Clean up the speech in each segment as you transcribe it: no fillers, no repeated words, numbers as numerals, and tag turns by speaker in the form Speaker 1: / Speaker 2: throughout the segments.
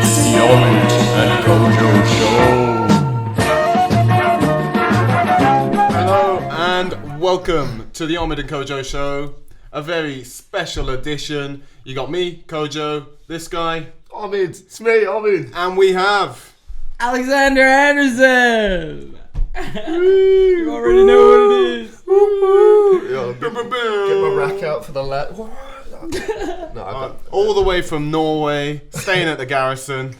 Speaker 1: The Omid and Kojo Show.
Speaker 2: Hello and welcome to the Omid and Kojo Show. A very special edition. You got me, Kojo, this guy,
Speaker 3: Omid, it's me, Omid.
Speaker 2: and we have...
Speaker 4: Alexander Andersen! You already know what it is.
Speaker 3: Yo, get my rack out for the lad. No, I got
Speaker 2: all the way from Norway, staying at the garrison.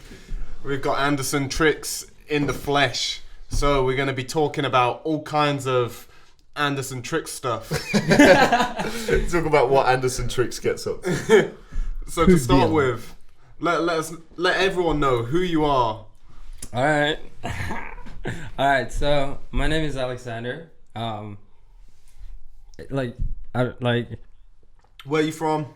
Speaker 2: We've got Andersen tricks in the flesh. So we're going to be talking about all kinds of Andersen trick stuff.
Speaker 3: talk about what Andersen Tricks gets up to.
Speaker 2: So to start with, let everyone know who you are.
Speaker 4: Alright. Alright, so my name is Alexander.
Speaker 2: Where are you from?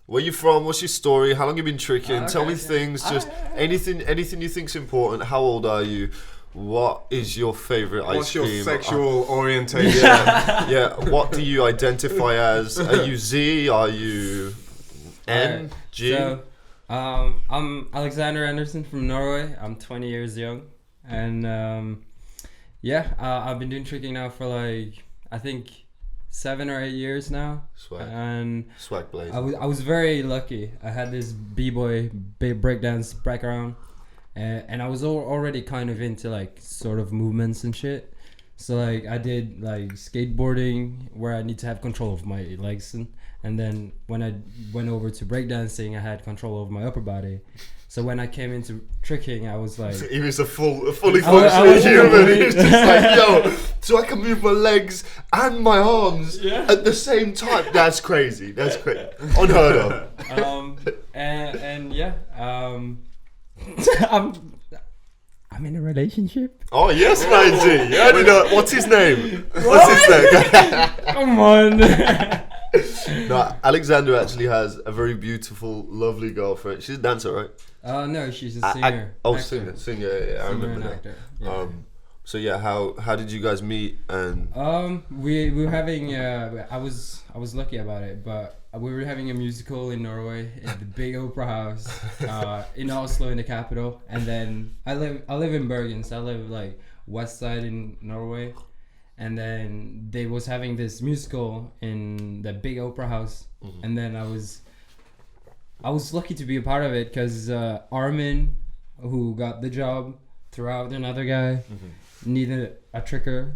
Speaker 3: Where you from? What's your story? How long you been tricking? Tell me
Speaker 4: Okay.
Speaker 3: things. Just anything you think's important. How old are you? What is your favorite ice
Speaker 2: What's
Speaker 3: cream?
Speaker 2: your sexual orientation?
Speaker 3: Yeah. What do you identify as? Are you Z? Are you N?
Speaker 4: Alright,
Speaker 3: G?
Speaker 4: So, I'm Alexander Andersen from Norway. I'm 20 years young. And I've been doing tricking now for I think 7 or 8 years now.
Speaker 3: Swag.
Speaker 4: And
Speaker 3: Swag blaze.
Speaker 4: I was very lucky. I had this b-boy breakdance background, and I was already kind of into sort of movements and shit. So I did skateboarding where I need to have control of my legs, and then when I went over to breakdancing, I had control over my upper body. So when I came into tricking, I was like,
Speaker 3: He was a fully
Speaker 4: I was
Speaker 3: functioning human.
Speaker 4: complete-
Speaker 3: He was just like, yo, so I can move my legs and my arms
Speaker 4: Yeah.
Speaker 3: at the same time. That's crazy. That's crazy. Unheard of.
Speaker 4: I'm in a relationship.
Speaker 3: Oh yes, my G. Yeah, you know, what's his name? What's his name?
Speaker 4: Come on.
Speaker 3: No, Alexander actually has a very beautiful, lovely girlfriend. She's a dancer, right?
Speaker 4: No, she's a singer.
Speaker 3: Singer. Yeah, I
Speaker 4: Singer
Speaker 3: remember
Speaker 4: and
Speaker 3: that.
Speaker 4: actor. Yeah.
Speaker 3: So yeah, how did you guys meet? And
Speaker 4: We were having I was lucky about it, but we were having a musical in Norway at the big opera house in Oslo, in the capital. And then I live in Bergen, so I live west side in Norway. And then they was having this musical in the big opera house, and then I was lucky to be a part of it because Armin, who got the job throughout another guy, needed a tricker,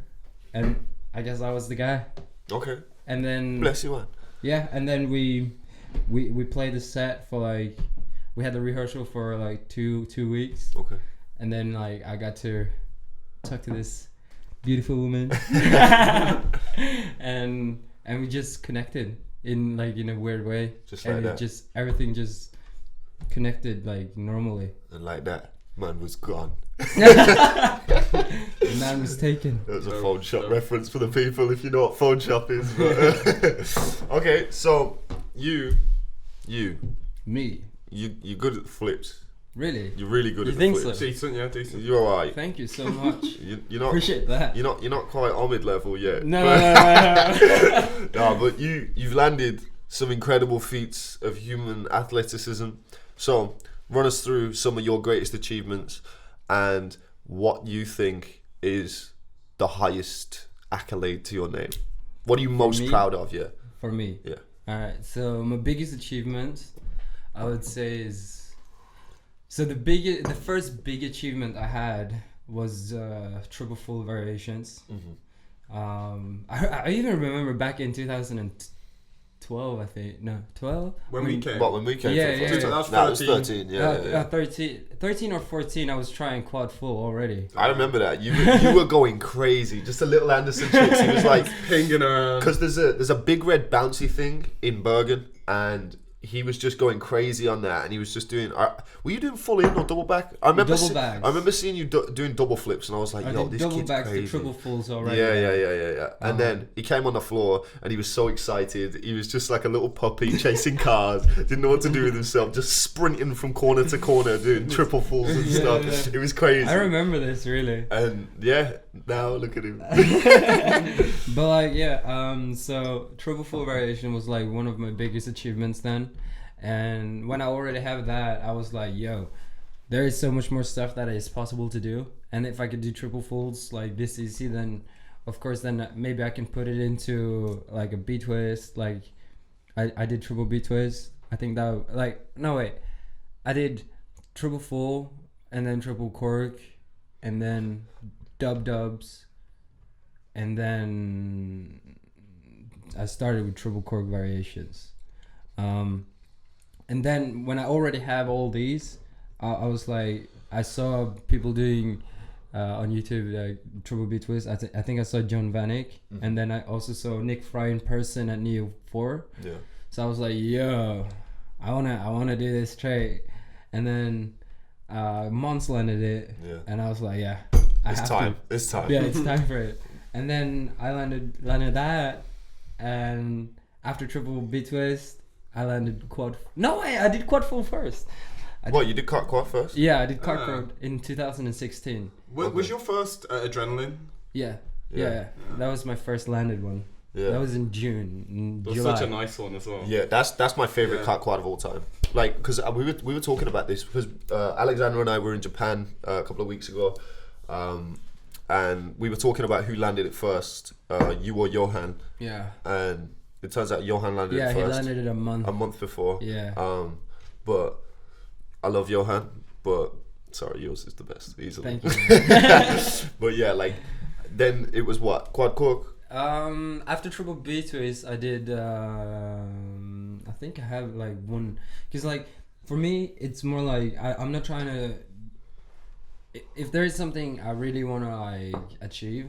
Speaker 4: and I guess I was the guy.
Speaker 3: okay,
Speaker 4: And then
Speaker 3: bless you, man.
Speaker 4: yeah, and then we played the set for we had the rehearsal for 2 weeks,
Speaker 3: Okay.
Speaker 4: and then I got to talk to this beautiful woman, and we just connected in a weird way,
Speaker 3: Just like
Speaker 4: and
Speaker 3: that.
Speaker 4: Everything just connected normally.
Speaker 3: And like that, man was gone.
Speaker 4: The man was taken.
Speaker 3: That was a phone shop reference for the people if you know what phone shop is. But okay, so you
Speaker 4: Me,
Speaker 3: good at the flips.
Speaker 4: really?
Speaker 3: You're really good
Speaker 4: You
Speaker 3: at
Speaker 4: think
Speaker 3: the flips.
Speaker 4: so?
Speaker 2: Decent, yeah, decent.
Speaker 3: You're alright.
Speaker 4: Thank you so much.
Speaker 3: You're not.
Speaker 4: Appreciate that.
Speaker 3: You're not quite Omid level yet.
Speaker 4: No.
Speaker 3: No, but you've landed some incredible feats of human athleticism. So run us through some of your greatest achievements and what you think is the highest accolade to your name. What are you most
Speaker 4: me?
Speaker 3: proud of? Yeah.
Speaker 4: For me.
Speaker 3: Yeah.
Speaker 4: Alright, so my biggest achievement, I would say is, so the first big achievement I had was triple full variations. I even remember back in 2012, I think. No, 12?
Speaker 2: When we came.
Speaker 3: What, when we came?
Speaker 4: Yeah,
Speaker 3: from
Speaker 4: yeah,
Speaker 3: first
Speaker 4: yeah.
Speaker 3: time?
Speaker 2: That was
Speaker 3: Nah, it was
Speaker 2: 13.
Speaker 3: 13. Yeah.
Speaker 4: 13 or 14, I was trying quad full already.
Speaker 3: I remember that. You were going crazy. Just a little Andersen tricks. He was like
Speaker 2: Pinging around.
Speaker 3: because there's a big red bouncy thing in Bergen, and he was just going crazy on that, and he was just doing. Were you doing full in or double back? I remember.
Speaker 4: Double bags.
Speaker 3: I remember seeing you doing double flips, and I was like,
Speaker 4: I
Speaker 3: "Yo,
Speaker 4: did
Speaker 3: this
Speaker 4: double
Speaker 3: kid's
Speaker 4: backs to
Speaker 3: crazy."
Speaker 4: triple fulls already.
Speaker 3: Yeah. And then he came on the floor, and he was so excited. He was just like a little puppy chasing cars. Didn't know what to do with himself. Just sprinting from corner to corner, doing triple fulls and stuff.
Speaker 4: Yeah.
Speaker 3: It was crazy.
Speaker 4: I remember this really.
Speaker 3: And yeah, now look at him.
Speaker 4: But so triple full variation was one of my biggest achievements then. And when I already have that, I was like, yo, there is so much more stuff that is possible to do. And if I could do triple folds like this easy, then of course then maybe I can put it into like a B twist. Like I did triple B twist. I think that I did triple full and then triple cork and then dubs and then I started with triple cork variations. And then when I already have all these, I was like, I saw people doing on YouTube like triple B twist. I think I saw John Vanek, and then I also saw Nick Fry in person at Neo 4.
Speaker 3: Yeah.
Speaker 4: So I was like, yo, I wanna do this trick, and then Mons landed it, and I was like, yeah,
Speaker 3: it's time. It's time.
Speaker 4: Yeah, it's time for it. And then I landed that, and after triple B twist, I landed quad. No way, I did quad full first.
Speaker 3: You did quad first?
Speaker 4: Yeah, I did quad in 2016.
Speaker 2: Was your first Adrenaline?
Speaker 4: Yeah. That was my first landed one. Yeah. That was in June.
Speaker 2: It was
Speaker 4: July.
Speaker 2: such a nice one as well.
Speaker 3: Yeah, that's my favorite quad of all time. Like, because we were talking about this because Alexander and I were in Japan a couple of weeks ago, and we were talking about who landed it first, you or Johan.
Speaker 4: Yeah.
Speaker 3: And it turns out Johan landed it first.
Speaker 4: Yeah, he landed it a month
Speaker 3: before.
Speaker 4: Yeah.
Speaker 3: But I love Johan, but sorry, yours is the best, easily.
Speaker 4: Thank you.
Speaker 3: But yeah, like, then it was what? Quad cork?
Speaker 4: After triple B twist, I did, I think I have like one, because like, for me, it's more like, I'm not trying to, if there is something I really want to like achieve,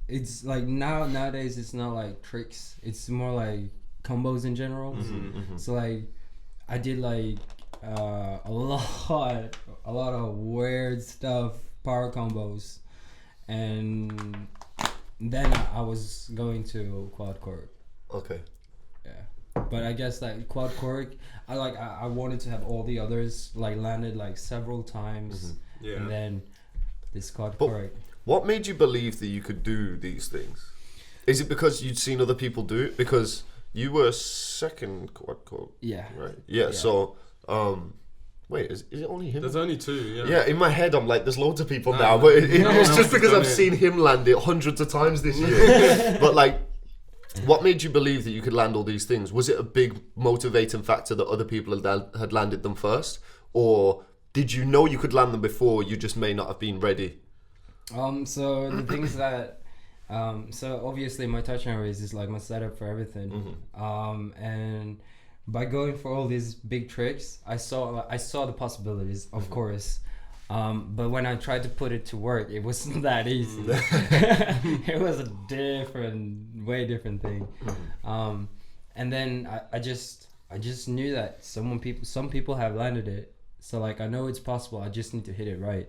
Speaker 4: it's like nowadays it's not like tricks, it's more like combos in general. So like, I did like a lot of weird stuff, power combos, and then I was going to quad cork.
Speaker 3: Okay.
Speaker 4: Yeah, but I guess like quad cork, I wanted to have all the others like landed like several times.
Speaker 2: Yeah.
Speaker 4: And then this quad cork.
Speaker 3: What made you believe that you could do these things? Is it because you'd seen other people do it? Because you were second quad cork.
Speaker 4: Yeah.
Speaker 3: Right. Yeah. So, wait, is it only him?
Speaker 2: There's only two. Yeah.
Speaker 3: Yeah. In my head, I'm like, there's loads of people now, but it's just because I've seen him land it hundreds of times this year. But like, what made you believe that you could land all these things? Was it a big motivating factor that other people had landed them first, or did you know you could land them before? You just may not have been ready.
Speaker 4: So the things that, so obviously my touchdown race is like my setup for everything. And by going for all these big tricks, I saw the possibilities, of course. But when I tried to put it to work, it wasn't that easy. It was a way different thing. And then I just knew that some people have landed it. So like, I know it's possible, I just need to hit it right.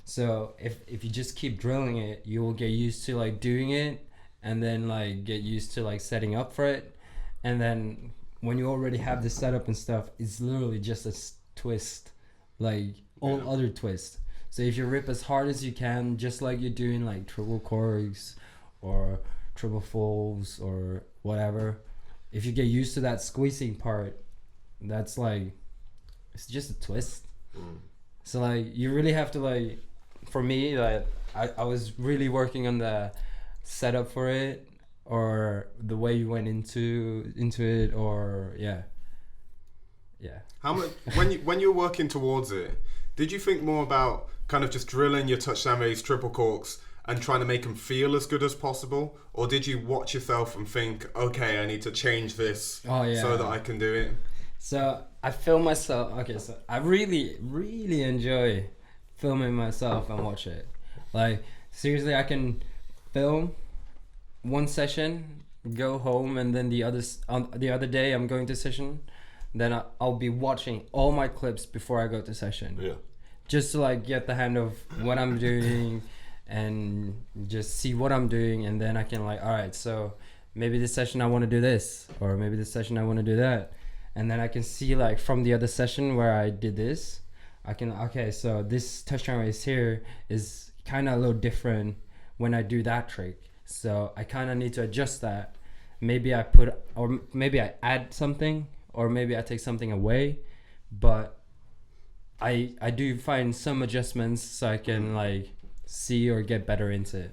Speaker 4: So if you just keep drilling it, you will get used to like doing it, and then like get used to like setting up for it. And then when you already have the setup and stuff, it's literally just a twist, like all other twists. So if you rip as hard as you can, just like you're doing like triple corks or triple folds or whatever, if you get used to that squeezing part, that's like, it's just a twist. So like, you really have to like, for me, like I was really working on the setup for it, or the way you went into it, or yeah.
Speaker 2: How much when you were working towards it, did you think more about kind of just drilling your touchdown raise triple corks and trying to make them feel as good as possible, or did you watch yourself and think, okay, I need to change this so that I can do it?
Speaker 4: So I film myself. Okay, so I really, really enjoy filming myself and watch it. Like, seriously, I can film one session, go home, and then the other day I'm going to session. Then I'll be watching all my clips before I go to session.
Speaker 3: Yeah.
Speaker 4: Just to like get the hand of what I'm doing and just see what I'm doing, and then I can like, all right, so maybe this session I want to do this, or maybe this session I want to do that. And then I can see like from the other session where I did this, I can, okay, so this touchdown race here is kind of a little different when I do that trick. So I kind of need to adjust that. Maybe I add something, or maybe I take something away. But I do find some adjustments so I can like see or get better into it,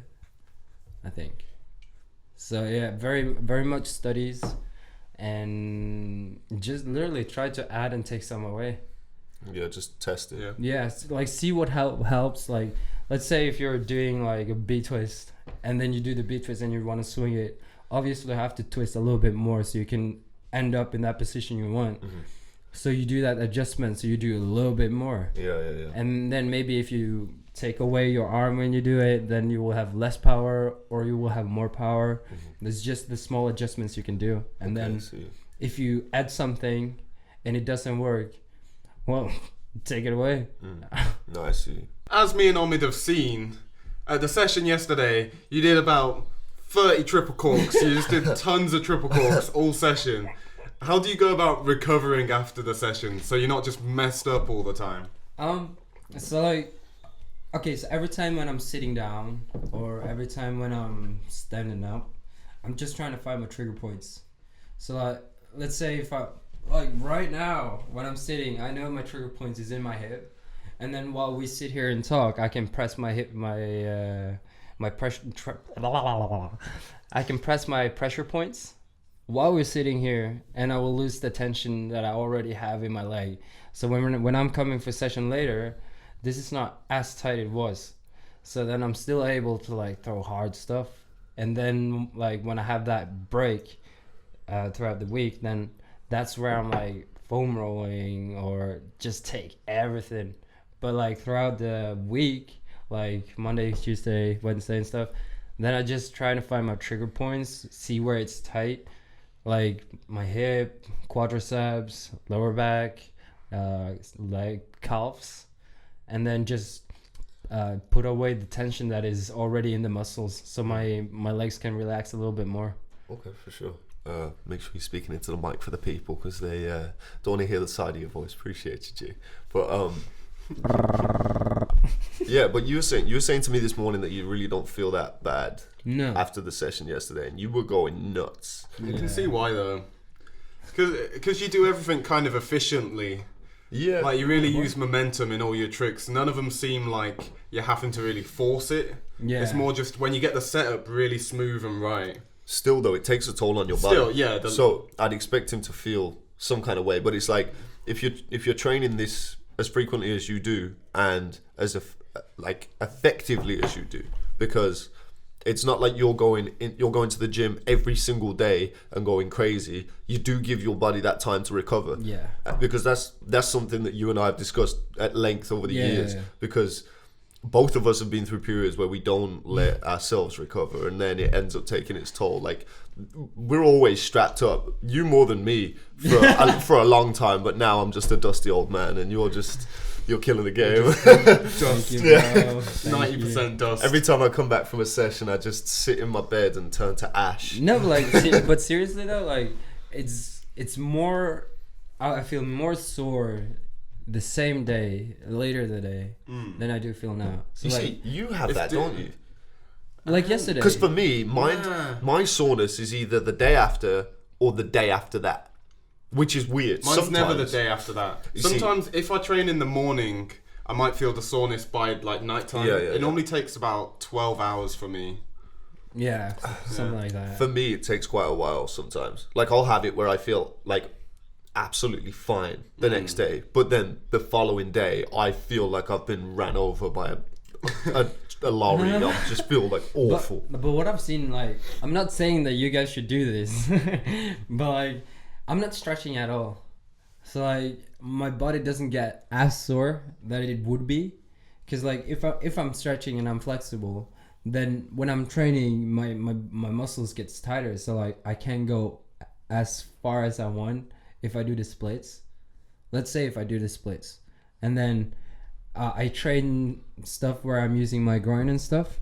Speaker 4: I think. So yeah, very much studies, and just literally try to add and take some away.
Speaker 3: Yeah, just test it.
Speaker 4: Yeah, like see what helps. Like, let's say if you're doing like a B twist, and then you do the B twist and you want to swing it, obviously you have to twist a little bit more so you can end up in that position you want. So you do that adjustment, so you do a little bit more.
Speaker 3: Yeah.
Speaker 4: And then maybe if you take away your arm when you do it, then you will have less power or you will have more power. There's just the small adjustments you can do. And then if you add something and it doesn't work, well, take it away.
Speaker 3: No, I see.
Speaker 2: As me and Omid have seen, at the session yesterday, you did about 30 triple corks. You just did tons of triple corks all session. How do you go about recovering after the session so you're not just messed up all the time?
Speaker 4: So like, okay, so every time when I'm sitting down or every time when I'm standing up, I'm just trying to find my trigger points. So like, let's say if I, like right now when I'm sitting, I know my trigger points is in my hip, and then while we sit here and talk, I can press my hip, my pressure, I can press my pressure points while we're sitting here, and I will lose the tension that I already have in my leg. So when I'm coming for session later, this is not as tight it was. So then I'm still able to like throw hard stuff. And then like when I have that break throughout the week, then that's where I'm like foam rolling or just take everything. But like throughout the week, like Monday, Tuesday, Wednesday and stuff, then I just try to find my trigger points, see where it's tight. Like my hip, quadriceps, lower back, leg, calves, and then just put away the tension that is already in the muscles, so my legs can relax a little bit more.
Speaker 3: Okay, for sure. Make sure you're speaking into the mic for the people because they don't want to hear the side of your voice. Appreciate you, G. But yeah, but you were saying to me this morning that you really don't feel that bad.
Speaker 4: No.
Speaker 3: After the session yesterday, and you were going nuts.
Speaker 2: You can see why though, because you do everything kind of efficiently.
Speaker 3: Yeah.
Speaker 2: Like you really use momentum in all your tricks. None of them seem like you're having to really force it.
Speaker 4: Yeah.
Speaker 2: It's more just when you get the setup really smooth and right.
Speaker 3: Still though, it takes a toll on your body.
Speaker 2: Still, yeah.
Speaker 3: So I'd expect him to feel some kind of way, but it's like if you're training this as frequently as you do and as effectively as you do, because it's not like you're going to the gym every single day and going crazy. You do give your body that time to recover.
Speaker 4: Yeah.
Speaker 3: Because that's something that you and I have discussed at length over the years.
Speaker 4: Yeah.
Speaker 3: Because both of us have been through periods where we don't let ourselves recover, and then it ends up taking its toll. Like we're always strapped up. You more than me for a long time, but now I'm just a dusty old man, and you're killing the game.
Speaker 4: Thank you, bro.
Speaker 2: 90% dust.
Speaker 3: Every time I come back from a session, I just sit in my bed and turn to ash.
Speaker 4: No, but like, but seriously though, like it's more. I feel more sore the same day, later the day, than I do feel now. So
Speaker 3: You
Speaker 4: like,
Speaker 3: see, you have that, don't you?
Speaker 4: like yesterday.
Speaker 3: Because for me, my soreness is either the day after or the day after that, which is weird.
Speaker 2: Mine's
Speaker 3: Sometimes.
Speaker 2: never the day after that. Sometimes if I train in the morning, I might feel the soreness by like nighttime. It normally takes about 12 hours for me.
Speaker 4: Yeah, something like that.
Speaker 3: For me, it takes quite a while sometimes. Like I'll have it where I feel like absolutely fine the next day, but then the following day I feel like I've been ran over by a lorry. I just feel like awful.
Speaker 4: But what I've seen, like, I'm not saying that you guys should do this, but like, I'm not stretching at all. So like, my body doesn't get as sore that it would be, because like if I'm stretching and I'm flexible, then when I'm training, my muscles gets tighter. So like, I can't go as far as I want if I do the splits. Let's say if I do the splits, and then I train stuff where I'm using my groin and stuff.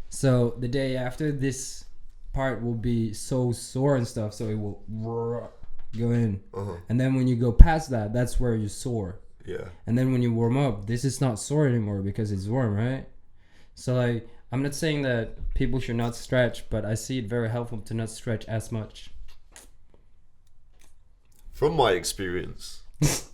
Speaker 4: So the day after, this part will be so sore and stuff, so it will go in. And then when you go past that, that's where you're sore.
Speaker 3: Yeah.
Speaker 4: And then when you warm up, this is not sore anymore because it's warm, right? So like, I'm not saying that people should not stretch, but I see it very helpful to not stretch as much.
Speaker 3: From my experience,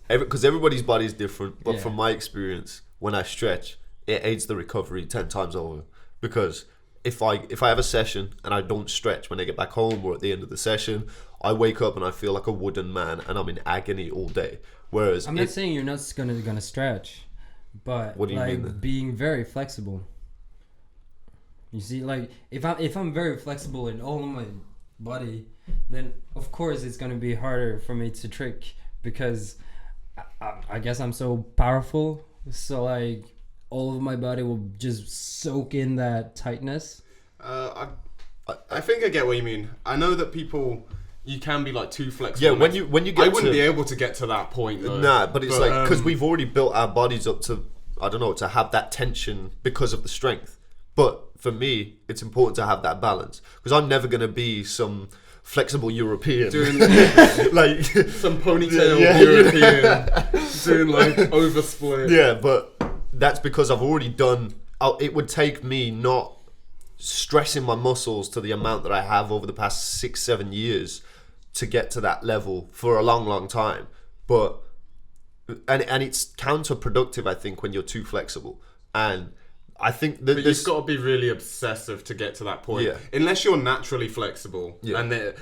Speaker 3: because everybody's body is different. But
Speaker 4: Yeah.
Speaker 3: from my experience, when I stretch, it aids the recovery 10 times over. Because if I have a session and I don't stretch when I get back home or at the end of the session, I wake up and I feel like a wooden man and I'm in agony all day. Whereas
Speaker 4: I'm not saying you're not gonna stretch, but
Speaker 3: What do you
Speaker 4: like
Speaker 3: mean then?
Speaker 4: being very flexible. You see, like if I'm very flexible in all of my body, then of course it's gonna be harder for me to trick because I guess I'm so powerful. So like all of my body will just soak in that tightness.
Speaker 2: I think I get what you mean. I know that you can be like too flexible.
Speaker 3: yeah, when you get
Speaker 2: I wouldn't be able to get to that point though.
Speaker 3: Nah, but it's like because we've already built our bodies up to, I don't know, to have that tension because of the strength. But for me, it's important to have that balance because I'm never gonna be some flexible European
Speaker 2: doing
Speaker 3: like
Speaker 2: some ponytail
Speaker 3: Yeah.
Speaker 2: European, doing like oversplit.
Speaker 3: yeah. But that's because I've already done. It would take me not stressing my muscles to the amount that I have over the past 6-7 years to get to that level for a long time. But and it's counterproductive, I think, when you're too flexible. And I think that
Speaker 2: But you've got to be really obsessive to get to that point.
Speaker 3: Yeah.
Speaker 2: Unless you're naturally flexible.
Speaker 3: Yeah.
Speaker 2: And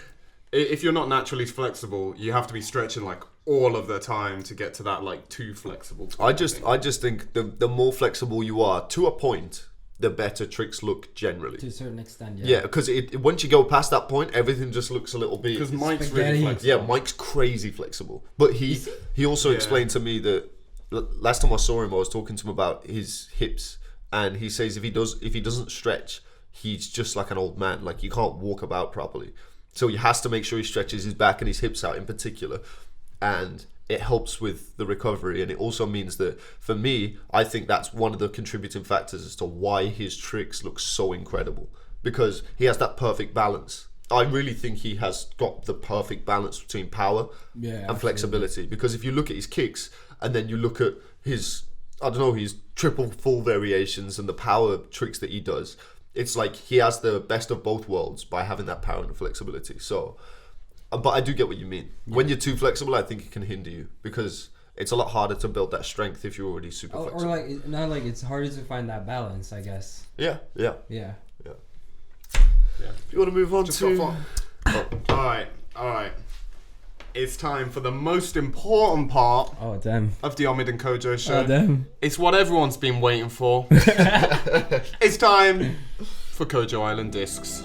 Speaker 2: if you're not naturally flexible, you have to be stretching like all of the time to get to that like too flexible point,
Speaker 3: I just think the more flexible you are to a point, the better tricks look generally.
Speaker 4: To a certain extent,
Speaker 3: Yeah, because once you go past that point, everything just looks a little bit.
Speaker 2: Because Mike's
Speaker 4: Spaghetti.
Speaker 2: really flexible.
Speaker 3: Yeah, Mike's crazy flexible. But he also
Speaker 2: Yeah.
Speaker 3: explained to me that last time I saw him, I was talking to him about his hips, and he says if he doesn't stretch, he's just like an old man. Like, you can't walk about properly. So he has to make sure he stretches his back and his hips out in particular, and it helps with the recovery. And it also means that for me, I think that's one of the contributing factors as to why his tricks look so incredible, because he has that perfect balance. I really think he has got the perfect balance between power and flexibility. Because if you look at his kicks and then you look at his, I don't know, his triple full variations and the power tricks that he does, it's like he has the best of both worlds by having that power and flexibility. So, but I do get what you mean. When you're too flexible, I think it can hinder you, because it's a lot harder to build that strength if you're already super flexible.
Speaker 4: Or like not like it's harder to find that balance, I guess.
Speaker 3: Yeah.
Speaker 2: Yeah.
Speaker 3: If you want to move on
Speaker 2: Just
Speaker 3: to...
Speaker 2: got All right. It's time for the most important part
Speaker 4: Oh damn.
Speaker 2: of the Omid and Kojo show.
Speaker 4: Oh damn.
Speaker 2: It's what everyone's been waiting for. It's time for Kojo Island Discs.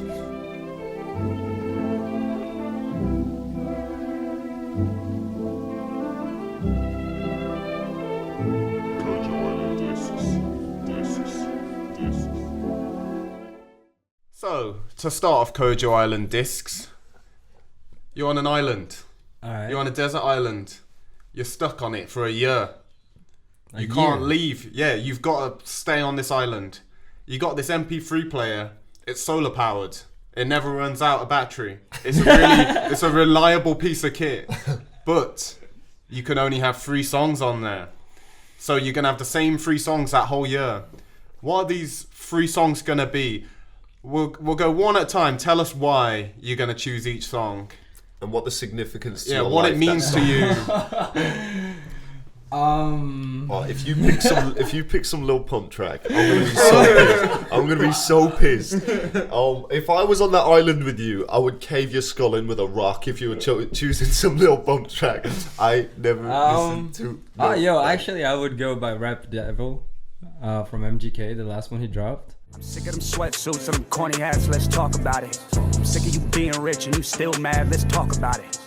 Speaker 2: So, to start off Kojo Island Discs, you're on an island.
Speaker 4: Alright.
Speaker 2: You're on a desert island. You're stuck on it for a year.
Speaker 4: A
Speaker 2: You can't
Speaker 4: year?
Speaker 2: leave. Yeah, you've got to stay on this island. You got this MP3 player. It's solar powered. It never runs out of battery. It's a really, it's a reliable piece of kit. But you can only have 3 songs on there. So you're gonna have the same 3 songs that whole year. What are these 3 songs gonna be? We'll go one at a time. Tell us why you're gonna choose each song.
Speaker 3: And what the significance to
Speaker 2: Yeah,
Speaker 3: your
Speaker 2: what
Speaker 3: life
Speaker 2: it means
Speaker 3: that
Speaker 2: to you.
Speaker 3: Oh, if you pick some Lil Pump track, I'm gonna be so pissed. I'm gonna be so pissed. If I was on that island with you, I would cave your skull in with a rock if you were choosing some Lil Pump track. I never listened to.
Speaker 4: Actually, I would go by Rap Devil, from MGK, the last one he dropped.
Speaker 5: I'm sick of them sweatsuits and them corny hats, let's talk about it. I'm sick of you being rich and you still mad, let's talk about it.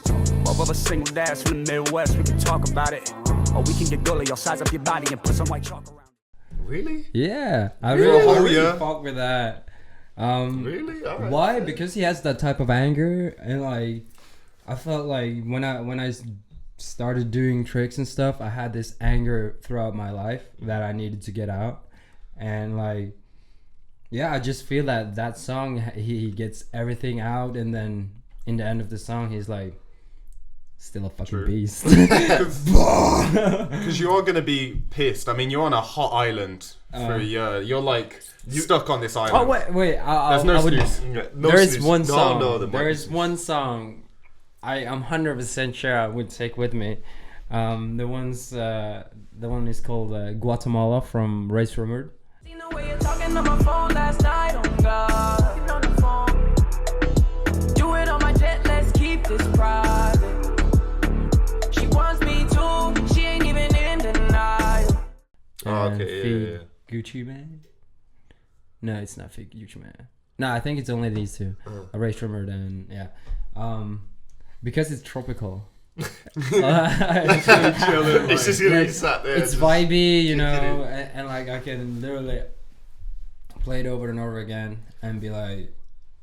Speaker 5: Both of us single dads from the Midwest, we can talk about it. Or we can get gully, I'll size up your body and put some white chalk around it.
Speaker 3: Really?
Speaker 4: Yeah, I
Speaker 2: Oh,
Speaker 4: really
Speaker 2: yeah.
Speaker 4: fuck with that.
Speaker 3: Really? All right.
Speaker 4: Why? Because he has that type of anger, and like, I felt like when I started doing tricks and stuff, I had this anger throughout my life that I needed to get out, and like, yeah, I just feel that song he gets everything out, and then in the end of the song he's like, still a fucking
Speaker 2: True.
Speaker 4: beast.
Speaker 2: Because you are going to be pissed. I mean, you're on a hot island for a year. You're like stuck on this island.
Speaker 4: Oh wait!
Speaker 2: There's no snooze.
Speaker 3: Yeah, no
Speaker 4: There is
Speaker 3: snooze.
Speaker 4: one song.
Speaker 3: No, there might
Speaker 4: There
Speaker 3: be
Speaker 4: is
Speaker 3: snooze.
Speaker 4: one song. I'm 100% sure I would take with me. The one is called Guatemala from Race Rumored.
Speaker 6: Seen the way you're talking on my phone last night, oh God. You're on the phone. Do it on my jet, let's keep this private. She wants me to, she ain't even in denial.
Speaker 3: Oh,
Speaker 4: And
Speaker 3: okay,
Speaker 4: Feed
Speaker 3: yeah.
Speaker 4: Gucci Man. No, it's not Feed Gucci Man. No, I think it's only these two. Race Rumored and yeah. Because it's tropical.
Speaker 3: It's just gonna be sat there.
Speaker 4: It's vibey, you know, and like I can literally play it over and over again and be like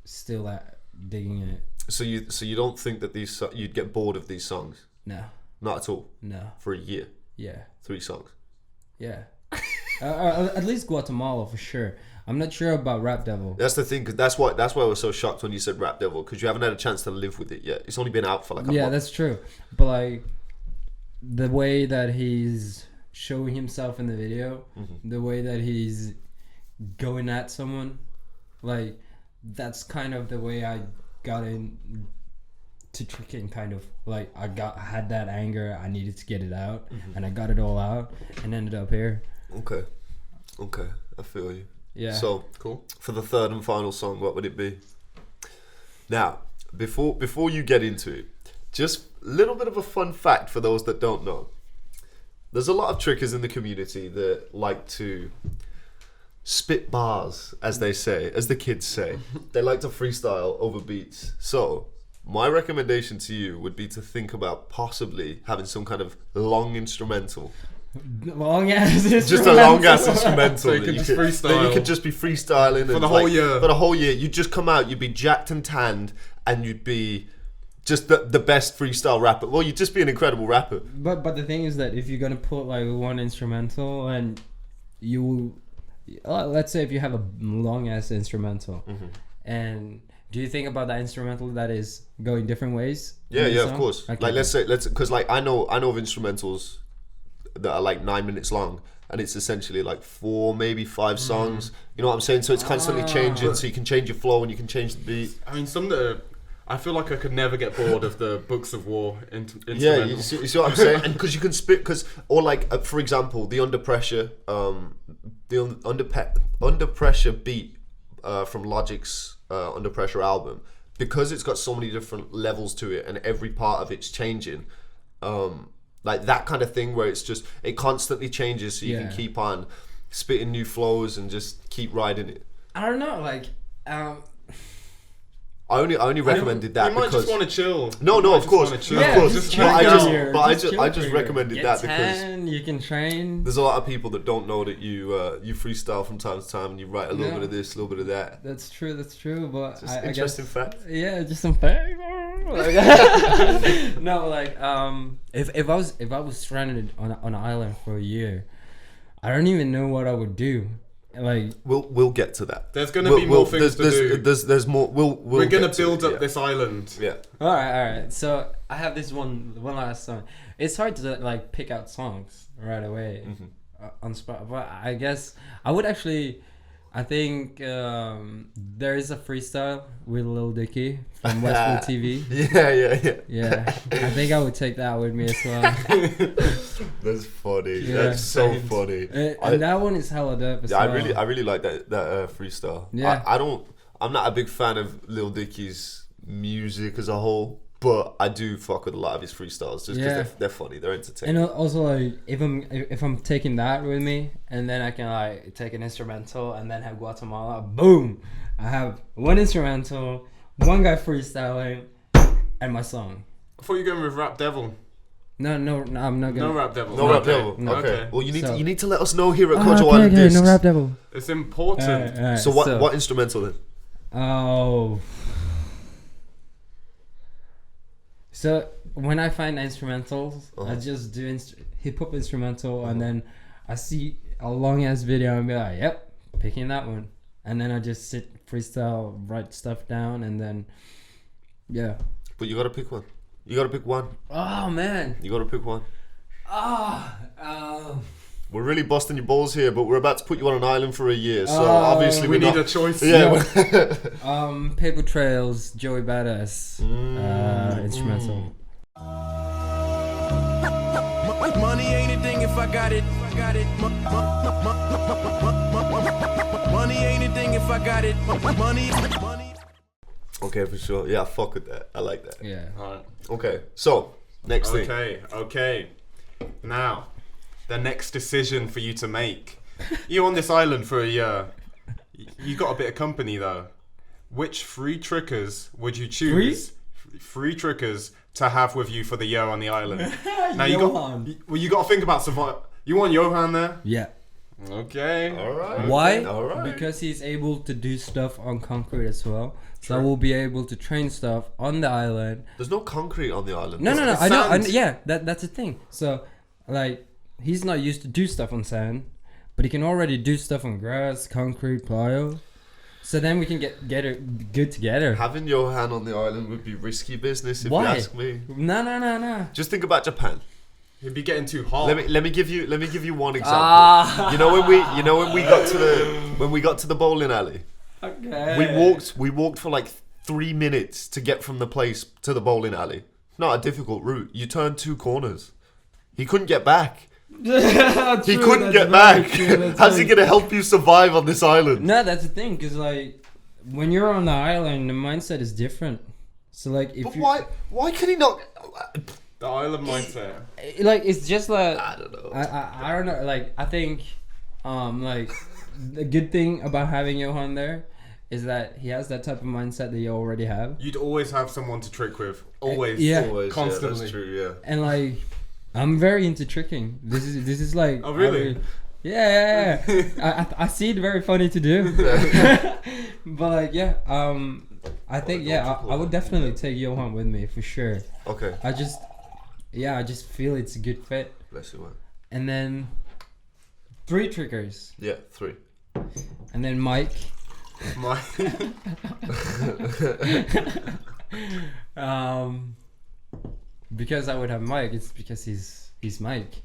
Speaker 4: still digging it.
Speaker 3: So you don't think that you'd get bored of these songs?
Speaker 4: No,
Speaker 3: Not at all.
Speaker 4: no,
Speaker 3: For a year,
Speaker 4: yeah,
Speaker 3: 3 songs.
Speaker 4: yeah. At least Guatemala for sure. I'm not sure about Rap Devil.
Speaker 3: That's the thing, 'cause that's why I was so shocked when you said Rap Devil, because you haven't had a chance to live with it yet. It's only been out for like a
Speaker 4: Yeah,
Speaker 3: month.
Speaker 4: that's true. But like the way that he's showing himself in the video, the way that he's going at someone, like that's kind of the way I got in to tricking. Kind of like I had that anger, I needed to get it out, and I got it all out, and ended up here.
Speaker 3: Okay, I feel you.
Speaker 4: Yeah.
Speaker 3: So
Speaker 2: Cool.
Speaker 3: for the third and final song, what would it be? Now, before you get into it, just a little bit of a fun fact for those that don't know. There's a lot of trickers in the community that like to spit bars, as they say, as the kids say. They like to freestyle over beats. So my recommendation to you would be to think about possibly having some kind of long instrumental.
Speaker 4: Long ass.
Speaker 3: Just a long ass instrumental.
Speaker 2: So you
Speaker 3: that
Speaker 2: could just
Speaker 3: that
Speaker 2: freestyle.
Speaker 3: you could just be freestyling
Speaker 2: For
Speaker 3: and
Speaker 2: the whole year.
Speaker 3: For the whole year, you'd just come out. You'd be jacked and tanned, and you'd be just the best freestyle rapper. Well, you'd just be an incredible rapper.
Speaker 4: But the thing is that if you're gonna put like one instrumental and you, let's say if you have a long ass instrumental, and do you think about that instrumental that is going different ways?
Speaker 3: Yeah,
Speaker 4: in the
Speaker 3: yeah, of
Speaker 4: song?
Speaker 3: course.
Speaker 4: Okay.
Speaker 3: Like because like I know of instrumentals that are like 9 minutes long, and it's essentially like 4, maybe 5 songs. You know what I'm saying? So it's constantly changing. So you can change your flow and you can change the beat.
Speaker 2: I mean, some that are, I feel like I could never get bored of the Books of War instrumental.
Speaker 3: Yeah, you see what I'm saying? And because you can spit, or like for example, the Under Pressure, Under Pressure beat from Logic's Under Pressure album, because it's got so many different levels to it, and every part of it's changing. Like that kind of thing where it's just it constantly changes, so you can keep on spitting new flows and just keep riding it.
Speaker 4: I don't know, like.
Speaker 3: I only recommended that
Speaker 2: You might
Speaker 3: because
Speaker 2: just want to chill.
Speaker 3: No, of course,
Speaker 4: Yeah,
Speaker 3: of course.
Speaker 4: just
Speaker 3: But
Speaker 4: chill
Speaker 3: I
Speaker 4: out.
Speaker 3: just recommended
Speaker 4: Get
Speaker 3: that because
Speaker 4: tan, you can train.
Speaker 3: there's a lot of people that don't know that you freestyle from time to time and you write a little bit of this, a little bit of that.
Speaker 4: That's true. But
Speaker 3: Just
Speaker 4: I
Speaker 3: interesting
Speaker 4: guess,
Speaker 3: fact.
Speaker 4: Yeah, just some facts. No, like if I was stranded on an island for a year, I don't even know what I would do. Like
Speaker 3: We'll get to that.
Speaker 2: There's gonna be more things to do.
Speaker 3: There's more.
Speaker 2: We're gonna
Speaker 3: get to
Speaker 2: build
Speaker 3: it,
Speaker 2: up this island.
Speaker 3: Yeah.
Speaker 4: all right. So I have this one last song. It's hard to like pick out songs right away on spot, but I guess I would actually. I think there is a freestyle with Lil Dicky from Westwood TV.
Speaker 3: Yeah.
Speaker 4: I think I would take that with me as well.
Speaker 3: That's funny.
Speaker 4: Yeah.
Speaker 3: That's so funny.
Speaker 4: And that one is hella dope as
Speaker 3: Yeah,
Speaker 4: well.
Speaker 3: I really like that freestyle.
Speaker 4: Yeah.
Speaker 3: I'm not a big fan of Lil Dicky's music as a whole, but I do fuck with a lot of his freestyles just because they're funny, they're entertaining.
Speaker 4: And also like if I'm taking that with me, and then I can like take an instrumental and then have Guatemala, boom, I have one instrumental, one guy freestyling, and my song.
Speaker 2: I thought you were going with Rap Devil.
Speaker 4: No, I'm not gonna.
Speaker 2: No Rap Devil.
Speaker 3: No Rap Devil.
Speaker 4: No.
Speaker 3: Okay. Well, you
Speaker 4: So-
Speaker 3: need to let us know here at
Speaker 4: Oh,
Speaker 3: Kojo
Speaker 4: okay,
Speaker 3: Island Discs.
Speaker 4: no Rap Devil.
Speaker 2: It's important.
Speaker 4: Alright,
Speaker 3: So what instrumental then?
Speaker 4: Oh. So when I find instrumentals, I just do hip hop instrumental, and then I see a long ass video and be like, "Yep, picking that one," and then I just sit freestyle, write stuff down, and then yeah.
Speaker 3: But you gotta pick one. You gotta pick one.
Speaker 4: Oh man.
Speaker 3: You gotta pick one.
Speaker 4: Oh.
Speaker 3: We're really busting your balls here, but we're about to put you on an island for a year, so obviously
Speaker 2: we
Speaker 3: we're
Speaker 2: need
Speaker 3: not.
Speaker 2: a choice.
Speaker 3: Yeah.
Speaker 4: Paper Trails, Joey Badass, instrumental.
Speaker 7: Money ain't a thing if I got it. Money ain't a thing if I got it. Money.
Speaker 3: Okay, for sure. Yeah, fuck with that. I like that.
Speaker 4: Yeah.
Speaker 2: Alright.
Speaker 3: Okay, so next thing.
Speaker 2: Okay. Now, the next decision for you to make. You're on this island for a year. You got a bit of company though. Which 3 trickers would you choose? 3 trickers to have with you for the year on the island. Now you got to think about survival. You want Johan there?
Speaker 4: Yeah.
Speaker 2: Okay.
Speaker 3: All right.
Speaker 4: Why?
Speaker 3: All right.
Speaker 4: Because he's able to do stuff on concrete as well. So we'll be able to train stuff on the island.
Speaker 3: There's no concrete on the island.
Speaker 4: No.
Speaker 2: It's
Speaker 4: I know.
Speaker 2: sand.
Speaker 4: Yeah, that's the thing. So, like, he's not used to do stuff on sand, but he can already do stuff on grass, concrete, plyo. So then we can get it good together.
Speaker 3: Having Johan on the island would be risky business if
Speaker 4: Why?
Speaker 3: you ask me.
Speaker 4: No.
Speaker 3: Just think about Japan.
Speaker 2: He'd be getting too hot.
Speaker 3: Let me give you one example. You know when we got to the bowling alley.
Speaker 4: Okay.
Speaker 3: We walked for like 3 minutes to get from the place to the bowling alley. Not a difficult route. You turn 2 corners. He couldn't get back. He couldn't get back. How's he gonna help you survive on this island?
Speaker 4: No, that's the thing, because like when you're on the island, the mindset is different. So like if
Speaker 3: But why can he not?
Speaker 2: The island mindset.
Speaker 4: like it's just like
Speaker 3: I don't know.
Speaker 4: I don't know. Like I think like the good thing about having Johan there is that he has that type of mindset that you already have.
Speaker 2: You'd always have someone to trick with. Always.
Speaker 4: Yeah.
Speaker 3: Always,
Speaker 2: Constantly.
Speaker 3: Yeah, that's true. Yeah.
Speaker 4: And like I'm very into tricking. This is like
Speaker 2: Oh, really?
Speaker 4: Yeah. I see it very funny to do. But like yeah, I think I would definitely take Johan with me for sure.
Speaker 3: Okay.
Speaker 4: I just feel it's a good fit.
Speaker 3: Bless you, man.
Speaker 4: And then 3 triggers.
Speaker 3: Yeah, 3.
Speaker 4: And then Mike. Because I would have Mike, it's because he's Mike.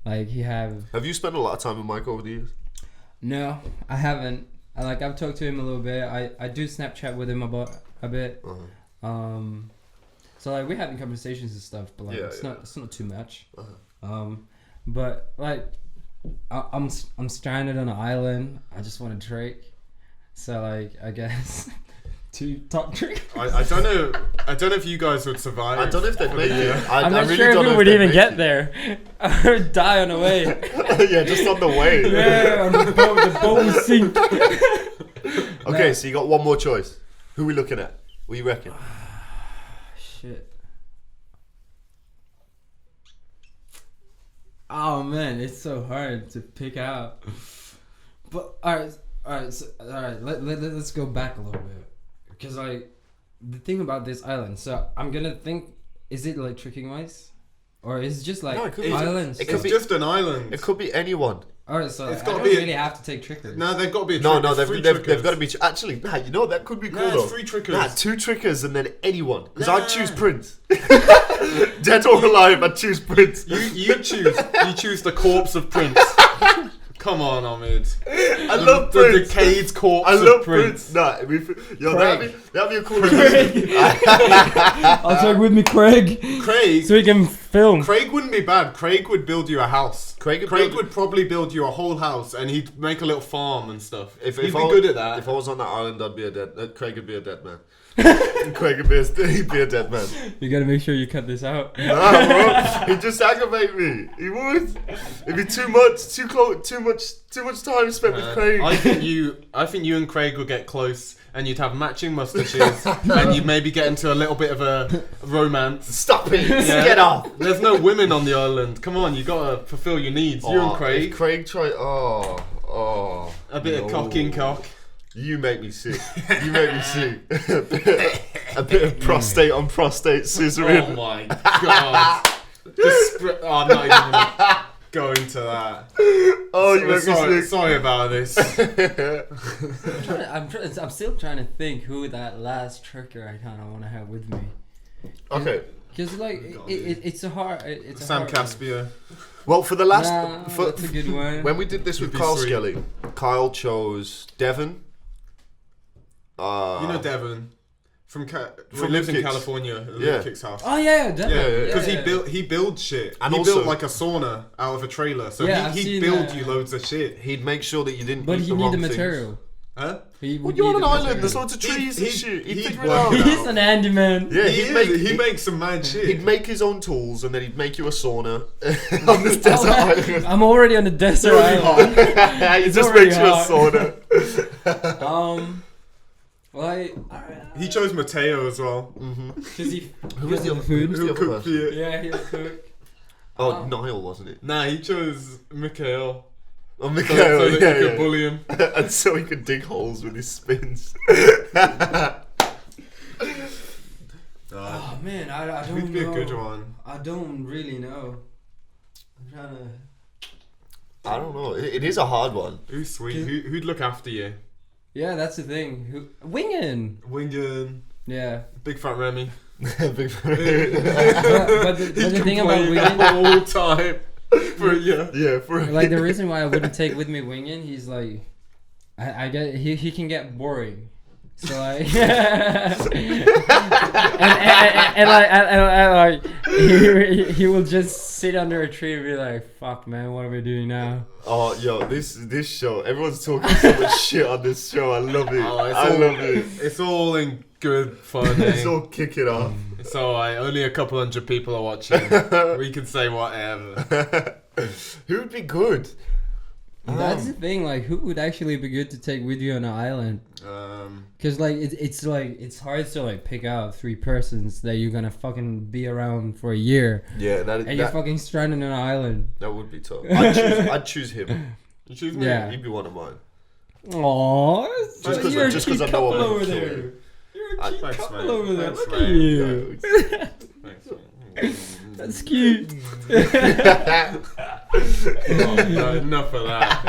Speaker 4: Like
Speaker 3: Have you spent a lot of time with Mike over the years?
Speaker 4: No, I haven't. I've talked to him a little bit. I do Snapchat with him about a bit.
Speaker 3: Uh-huh.
Speaker 4: So like we're having conversations and stuff, but like it's not too much.
Speaker 3: Uh-huh.
Speaker 4: But like I'm stranded on an island. I just want to trick. So like I guess 2 top trick.
Speaker 2: I don't know. I don't know if you guys would survive.
Speaker 3: I don't know if they'd make it.
Speaker 4: I'm not
Speaker 3: really
Speaker 4: sure
Speaker 3: don't
Speaker 4: if we
Speaker 3: know
Speaker 4: would
Speaker 3: they'd
Speaker 4: even
Speaker 3: make
Speaker 4: get
Speaker 3: it.
Speaker 4: there. I would die on the way.
Speaker 3: Yeah, just on the way.
Speaker 4: Yeah, on the boat will sink.
Speaker 3: Okay, so you got one more choice. Who are we looking at? What do you reckon?
Speaker 4: Shit. Oh man, it's so hard to pick out. But alright. Let's go back a little bit, because like the thing about this island. So I'm gonna think: is it like tricking wise, or is it just like
Speaker 3: No, it could be-
Speaker 4: islands?
Speaker 3: it could
Speaker 2: It's
Speaker 3: be-
Speaker 2: just an island.
Speaker 3: It could be anyone.
Speaker 4: Alright, so
Speaker 2: It's
Speaker 4: I
Speaker 2: gotta
Speaker 4: don't
Speaker 2: be a-
Speaker 4: really have to take trickers.
Speaker 2: No, they've got to be a
Speaker 3: No,
Speaker 2: trick. It's
Speaker 3: they've
Speaker 2: 3
Speaker 3: got to
Speaker 2: trickers.
Speaker 3: be. Actually, you know that could be cool
Speaker 2: Nah,
Speaker 3: though.
Speaker 2: it's 3 trickers.
Speaker 3: Nah, 2 trickers and then anyone. Because
Speaker 2: Nah.
Speaker 3: I'd choose Prince. Dead or alive, I'd choose Prince.
Speaker 2: You choose the corpse of Prince. Come on, Omid.
Speaker 3: I love
Speaker 2: the
Speaker 3: Prince.
Speaker 2: decayed corpse
Speaker 3: I love
Speaker 2: of Prince.
Speaker 3: Nah, that'd be a cool.
Speaker 4: I'll take with me Craig,
Speaker 2: Craig.
Speaker 4: so we can film.
Speaker 2: Craig wouldn't be bad. Craig would build you a house.
Speaker 3: Craig
Speaker 2: would probably build you a whole house, and he'd make a little farm and stuff. He'd be
Speaker 3: I,
Speaker 2: good at that.
Speaker 3: If I was on that island, I'd be a dead. Craig would be a dead man. Craig would he'd be a dead man.
Speaker 4: You gotta make sure you cut this out.
Speaker 3: Nah, bro, he'd just aggravate me. He would. It'd be too much, too close, too much time spent with Craig.
Speaker 2: I think you and Craig would get close, and you'd have matching mustaches, and you'd maybe get into a little bit of a romance.
Speaker 3: Stop it!
Speaker 2: Yeah.
Speaker 3: Get off!
Speaker 2: There's no women on the island. Come on, you gotta fulfill your needs. You and Craig.
Speaker 3: If Craig tried.
Speaker 2: A bit of cock in cock.
Speaker 3: You make me sick. You make me sick. a bit of prostate on prostate scissoring.
Speaker 2: Oh my god. I'm not even gonna go into that.
Speaker 3: Oh, you make me sick.
Speaker 2: Sorry about this.
Speaker 4: I'm still trying to think who that last tricker I kind of want to have with me.
Speaker 3: Okay.
Speaker 4: Because like it's a hard. It's a
Speaker 2: Sam
Speaker 4: hard
Speaker 2: Caspia.
Speaker 3: Well, for the last,
Speaker 4: that's a good one.
Speaker 3: when we did this with
Speaker 2: Could be
Speaker 3: Carl
Speaker 2: 3.
Speaker 3: Skelly, Kyle chose Devon.
Speaker 2: You know Devon. He lives in
Speaker 3: Lukic's.
Speaker 2: California.
Speaker 3: Yeah.
Speaker 2: Lukic's house.
Speaker 4: Oh yeah, definitely.
Speaker 2: Because he builds shit.
Speaker 3: And
Speaker 2: he
Speaker 3: also-
Speaker 2: built like a sauna out of a trailer. So
Speaker 4: Yeah, I've
Speaker 2: he'd
Speaker 4: seen
Speaker 2: build
Speaker 4: that.
Speaker 2: you loads of shit.
Speaker 3: He'd make sure that you didn't
Speaker 4: But
Speaker 3: eat
Speaker 4: he
Speaker 3: the
Speaker 4: need
Speaker 3: wrong
Speaker 4: the
Speaker 3: things.
Speaker 4: material.
Speaker 2: Huh?
Speaker 4: He
Speaker 3: Well,
Speaker 4: would
Speaker 3: you're on
Speaker 4: need
Speaker 3: an
Speaker 4: the
Speaker 3: island.
Speaker 4: material.
Speaker 3: There's lots of trees and shit. He'd figure it
Speaker 2: work
Speaker 3: out.
Speaker 2: it
Speaker 4: He's an handyman.
Speaker 3: Yeah,
Speaker 2: He makes some mad shit.
Speaker 3: He'd make his own tools and then he'd make you a sauna on this desert island.
Speaker 4: I'm already on a desert island.
Speaker 3: He just
Speaker 4: already
Speaker 3: makes you a
Speaker 4: hot.
Speaker 3: sauna.
Speaker 4: Well,
Speaker 2: He chose Mateo as well.
Speaker 4: because he
Speaker 3: Who was the other
Speaker 4: food.
Speaker 3: Who's the
Speaker 2: Who
Speaker 3: other
Speaker 2: cooked for
Speaker 3: person?
Speaker 2: you?
Speaker 4: Yeah, he'll cook.
Speaker 3: Oh, Niall, wasn't it?
Speaker 2: Nah, he chose Mikhail.
Speaker 3: Oh,
Speaker 2: So
Speaker 3: Mikhail,
Speaker 2: that
Speaker 3: yeah,
Speaker 2: he could
Speaker 3: yeah.
Speaker 2: bully him.
Speaker 3: And so he could dig holes with his spins.
Speaker 4: Oh man, I don't
Speaker 2: Who'd be
Speaker 4: know.
Speaker 2: a good one?
Speaker 4: I don't really know. I'm trying to.
Speaker 3: I don't know. It is a hard one.
Speaker 2: Who's sweet? Who'd look after you?
Speaker 4: Yeah, that's the thing. Wingin.
Speaker 2: Wingen,
Speaker 4: Yeah.
Speaker 2: Big Fat Remy.
Speaker 3: Big
Speaker 4: but the thing about
Speaker 2: Complain
Speaker 4: Wingin,
Speaker 2: the whole time for a year.
Speaker 3: Yeah, for a
Speaker 4: like the reason why I wouldn't take with me Wingin, he's like, I get he can get boring. So like, and like he will just sit under a tree and be like, "Fuck, man, what are we doing now?"
Speaker 3: Oh, yo, this show. Everyone's talking so much shit on this show. I love it. I love it.
Speaker 2: It's all in good fun.
Speaker 3: It's
Speaker 2: Eh?
Speaker 3: all kick it off.
Speaker 2: So only a couple hundred people are watching. We can say whatever.
Speaker 3: Who would be good?
Speaker 4: That's the thing. Like, who would actually be good to take with you on an island? Because like it's hard to like pick out 3 persons that you're gonna fucking be around for a year,
Speaker 3: Yeah,
Speaker 4: and you're fucking stranded on an island.
Speaker 3: that would be tough. I'd choose him.
Speaker 2: You choose me?
Speaker 4: Yeah.
Speaker 3: He'd be one of mine.
Speaker 4: Aww,
Speaker 3: Just 'cause I know I'm gonna
Speaker 4: over
Speaker 3: kill
Speaker 4: there.
Speaker 3: you.
Speaker 4: You're a cute
Speaker 2: Thanks,
Speaker 4: couple
Speaker 2: mate.
Speaker 4: over there.
Speaker 2: Thanks,
Speaker 4: Look at
Speaker 2: mate.
Speaker 4: you.
Speaker 2: Thanks, man.
Speaker 4: That's cute.
Speaker 2: Oh, no, enough of that.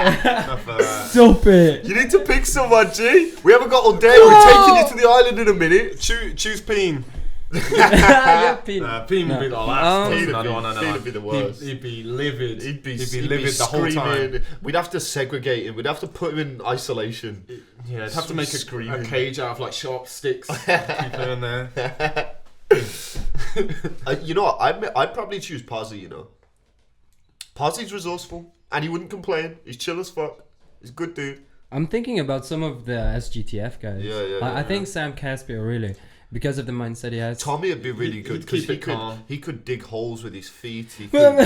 Speaker 2: Enough of that.
Speaker 4: Stop it.
Speaker 3: You need to pick someone, G. We haven't got all day. We're taking you to the island in a minute.
Speaker 2: Choose Peen.
Speaker 4: Yeah, Pete.
Speaker 2: Peen would be the last
Speaker 3: Peen
Speaker 2: person I'd want to know.
Speaker 3: would be the worst.
Speaker 2: He'd be livid.
Speaker 3: He'd be
Speaker 2: livid the whole time.
Speaker 3: screaming. We'd have to segregate him. We'd have to put him in isolation.
Speaker 2: Yeah, I'd have to make a
Speaker 3: Screaming.
Speaker 2: cage out of like sharp sticks. Keep her in there.
Speaker 3: You know what? I'd probably choose Pazzi, you know. Pazzi's resourceful. And he wouldn't complain. He's chill as fuck. He's a good dude.
Speaker 4: I'm thinking about some of the SGTF guys. I think Sam Caspio really, because of the mindset he has.
Speaker 3: Tommy would be really good because
Speaker 2: keep it calm.
Speaker 3: he could dig holes with his feet. He
Speaker 4: Well,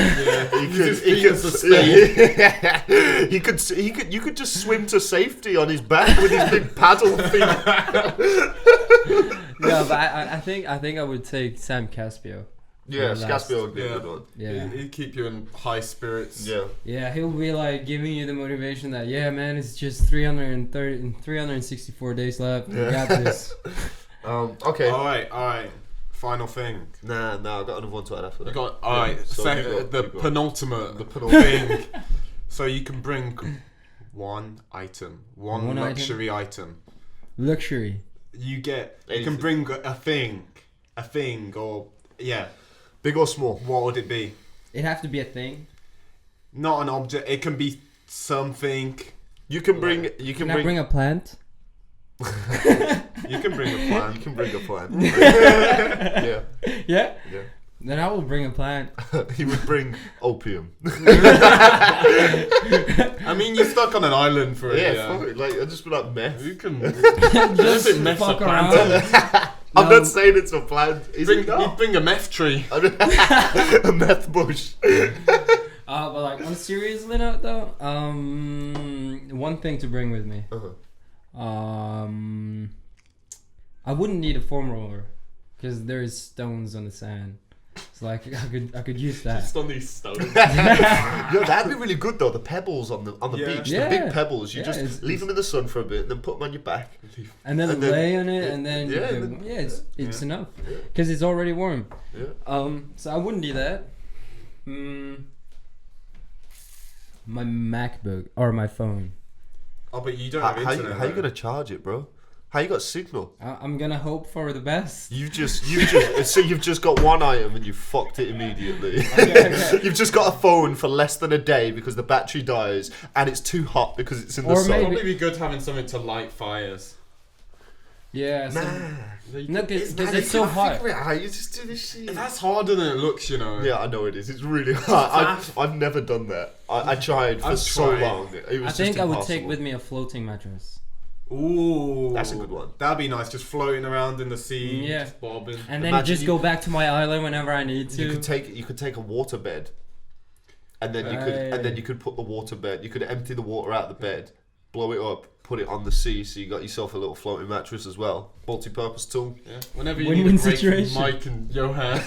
Speaker 3: could, you could just swim to safety on his back with his big paddle feet.
Speaker 4: Yeah, but I think I would take Sam Caspio.
Speaker 3: Yeah,
Speaker 4: Yeah,
Speaker 3: Caspio would be a
Speaker 2: yeah.
Speaker 3: good one.
Speaker 4: Yeah.
Speaker 2: He'd keep you in high spirits.
Speaker 3: Yeah.
Speaker 4: Yeah, he'll be like giving you the motivation that, yeah, man, it's just 364 days left. We got this.
Speaker 3: Okay.
Speaker 2: All right. Final thing.
Speaker 3: Nah, I got another one to add after that.
Speaker 2: You got all right.
Speaker 3: So you got-
Speaker 2: the
Speaker 3: you got-
Speaker 2: penultimate
Speaker 3: The penultimate.
Speaker 2: thing. So you can bring one item, one luxury item.
Speaker 4: Luxury.
Speaker 2: You can
Speaker 3: Anything.
Speaker 2: bring a thing, or yeah.
Speaker 3: Big or small?
Speaker 2: What would it be?
Speaker 4: It have to be a thing.
Speaker 2: Not an object. It can be something.
Speaker 3: You can bring. You
Speaker 4: Can
Speaker 3: can
Speaker 4: I bring a plant?
Speaker 2: You can bring a
Speaker 3: You
Speaker 2: plant.
Speaker 3: can bring a plant. Yeah.
Speaker 4: Yeah?
Speaker 3: Yeah.
Speaker 4: Then I will bring a plant.
Speaker 3: He would bring opium.
Speaker 2: I mean, you're stuck on an island for a
Speaker 3: Yeah,
Speaker 2: year.
Speaker 3: fuck it. Like I just be like meth.
Speaker 2: You can
Speaker 4: Just
Speaker 2: mess
Speaker 4: fuck
Speaker 2: up
Speaker 4: around.
Speaker 3: I'm
Speaker 4: No.
Speaker 3: not saying it's a plant. Is
Speaker 2: Bring,
Speaker 3: it
Speaker 2: you
Speaker 3: not?
Speaker 2: bring a meth tree.
Speaker 3: A meth bush.
Speaker 4: But like on seriously note though, one thing to bring with me. I wouldn't need a foam roller because there's stones on the sand. So like I could use that.
Speaker 2: Just on these stones.
Speaker 3: Yo, that'd be really good though. The pebbles on the
Speaker 2: Yeah.
Speaker 3: beach,
Speaker 4: Yeah.
Speaker 3: the big pebbles. You
Speaker 4: Yeah,
Speaker 3: just
Speaker 4: it's-
Speaker 3: leave them in the sun for a bit, and then put them on your back.
Speaker 4: And then
Speaker 3: And then-
Speaker 4: lay on it, and then
Speaker 3: yeah,
Speaker 4: you
Speaker 3: and
Speaker 4: go,
Speaker 3: then-
Speaker 4: it's enough because it's already warm.
Speaker 3: Yeah.
Speaker 4: So I wouldn't do that. My MacBook or my phone.
Speaker 2: Oh, but you don't
Speaker 3: How,
Speaker 2: have
Speaker 3: how,
Speaker 2: internet.
Speaker 3: how you
Speaker 2: though.
Speaker 3: gonna charge it, bro? How you got signal?
Speaker 4: I'm gonna hope for the best.
Speaker 3: You just so you've just got one item and you fucked it immediately.
Speaker 4: Okay.
Speaker 3: You've just got a phone for less than a day because the battery dies and it's too hot because it's in the
Speaker 4: Or
Speaker 3: sun.
Speaker 4: maybe-
Speaker 2: Probably be good having something to light fires.
Speaker 4: Yeah. So,
Speaker 3: Nah.
Speaker 4: no, because it's so hot.
Speaker 3: Figure it out. You just do this shit.
Speaker 2: That's harder than it looks, you know.
Speaker 3: Yeah, I know it is. It's really hard. I've never done that. I tried for so long. It was
Speaker 4: I think
Speaker 3: just
Speaker 4: I would
Speaker 3: impossible.
Speaker 4: take with me a floating mattress.
Speaker 2: Ooh,
Speaker 3: That's a good one.
Speaker 2: That'd be nice, just floating around in the sea,
Speaker 4: Yeah.
Speaker 2: just bobbing.
Speaker 4: And then
Speaker 3: Imagine
Speaker 4: just
Speaker 3: you-
Speaker 4: go back to my island whenever I need to.
Speaker 3: You could take a water bed, and then you could put the water bed. You could empty the water out of the bed, blow it up, put it on the sea, so you got yourself a little floating mattress as well. Multi-purpose tool.
Speaker 2: Yeah. Whenever you
Speaker 4: Win-win
Speaker 2: need a break
Speaker 4: situation.
Speaker 2: from Mike and Johan.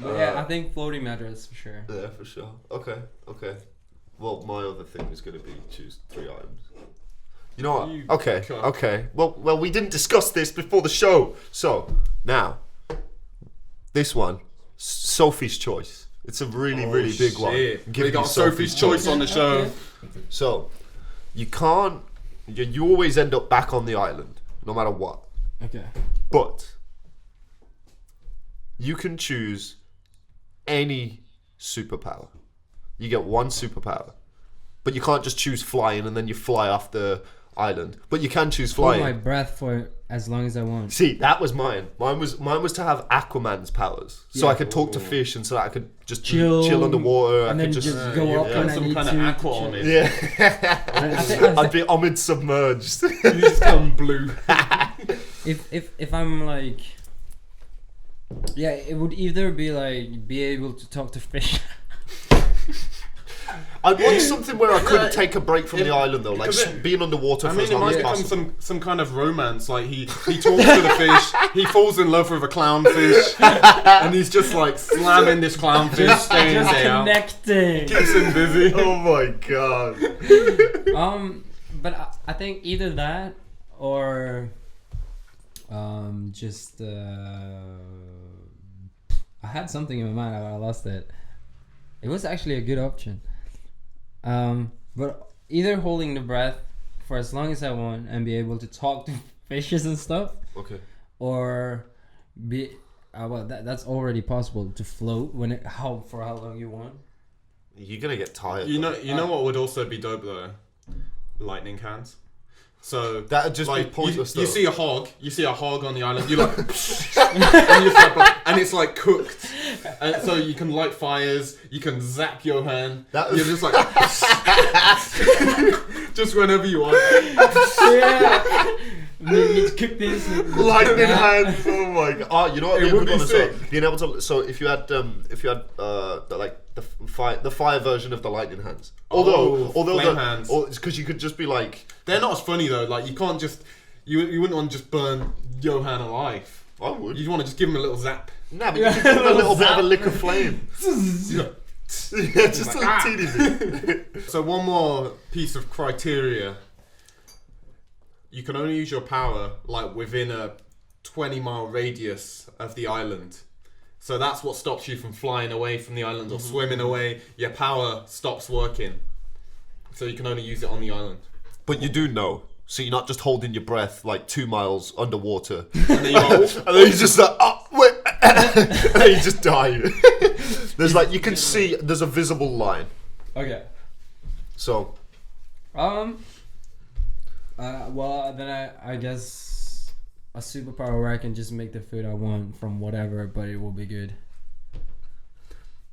Speaker 4: Yeah, I think floating mattress for sure.
Speaker 3: Yeah, for sure. Okay. Well, my other thing is going to be choose 3 items. You know what?
Speaker 2: You
Speaker 3: Okay.
Speaker 2: cunt.
Speaker 3: Okay. Well, we didn't discuss this before the show, so now this one, Sophie's choice. It's a really big one. I'm giving
Speaker 2: We got
Speaker 3: you
Speaker 2: Sophie's choice on the show.
Speaker 4: Okay.
Speaker 3: So, you can't. You always end up back on the island, no matter what.
Speaker 4: Okay.
Speaker 3: But you can choose any superpower. You get one superpower, but you can't just choose flying and then you fly off the island. But you can choose
Speaker 4: Hold my
Speaker 3: flying.
Speaker 4: breath for as long as I want.
Speaker 3: See, that was mine. Mine was to have Aquaman's powers, so
Speaker 4: Yeah.
Speaker 3: I could talk to fish, and so that I could just
Speaker 4: Chill,
Speaker 3: underwater. I
Speaker 4: and
Speaker 3: could
Speaker 4: then
Speaker 3: just
Speaker 4: just go up
Speaker 2: Put
Speaker 4: when I
Speaker 2: some
Speaker 4: need
Speaker 2: kind
Speaker 4: to.
Speaker 2: of aqua on it.
Speaker 3: yeah.
Speaker 4: I think
Speaker 3: I'd be Omid submerged.
Speaker 2: You just turn blue.
Speaker 4: if I'm like, yeah, it would either be like be able to talk to fish.
Speaker 3: I'd want something where I couldn't take a break from the island though, like
Speaker 2: because it-
Speaker 3: being underwater
Speaker 2: I
Speaker 3: for
Speaker 2: mean,
Speaker 3: as
Speaker 2: it
Speaker 3: long
Speaker 2: might
Speaker 3: as
Speaker 2: become
Speaker 3: possible.
Speaker 2: some kind of romance. Like he talks to the fish, he falls in love with a clownfish, and he's just like slamming this clownfish day in
Speaker 4: Just
Speaker 2: day out.
Speaker 4: connecting.
Speaker 2: Keeps him busy.
Speaker 3: Oh my god.
Speaker 4: But I think either that or just I had something in my mind, I lost it. It was actually a good option. But either holding the breath for as long as I want and be able to talk to fishes and stuff,
Speaker 3: Okay.
Speaker 4: or be that's already possible to float for how long you want.
Speaker 3: You're gonna get tired.
Speaker 2: You
Speaker 3: though.
Speaker 2: know what would also be dope though? Lightning hands. So
Speaker 3: That'd just be
Speaker 2: like
Speaker 3: pointless,
Speaker 2: you
Speaker 3: though.
Speaker 2: see a hog on the island. You like, and, you just like, and it's like cooked, and so you can light fires. You can zap your hand.
Speaker 3: That
Speaker 2: You're just like, just whenever you want.
Speaker 4: Yeah. Need to cook this.
Speaker 3: Lightning hands. Oh my god. Oh, you know what?
Speaker 2: It
Speaker 3: Be a
Speaker 2: would
Speaker 3: good
Speaker 2: be
Speaker 3: one as well.
Speaker 2: sick.
Speaker 3: Being able to. So if you had the fire version of the lightning hands. Although
Speaker 2: flame hands.
Speaker 3: because you could just be like.
Speaker 2: They're not as funny though. Like you can't just you wouldn't want to just burn Johan alive.
Speaker 3: I would.
Speaker 2: You'd want to just give him a little zap.
Speaker 3: Nah, but you could give him a little bit of a lick of flame. Yeah, just a
Speaker 2: Ah.
Speaker 3: teeny bit.
Speaker 2: So one more piece of criteria. You can only use your power like within a 20-mile radius of the island. So that's what stops you from flying away from the island or swimming away. Your power stops working. So you can only use it on the island.
Speaker 3: But you do know, so you're not just holding your breath like 2 miles underwater,
Speaker 2: And then you go,
Speaker 3: and then you just like, oh wait, and then you just die. There's like you can see there's a visible line.
Speaker 4: Okay.
Speaker 3: So
Speaker 4: Well, then I guess a superpower where I can just make the food I want from whatever, but it will be good.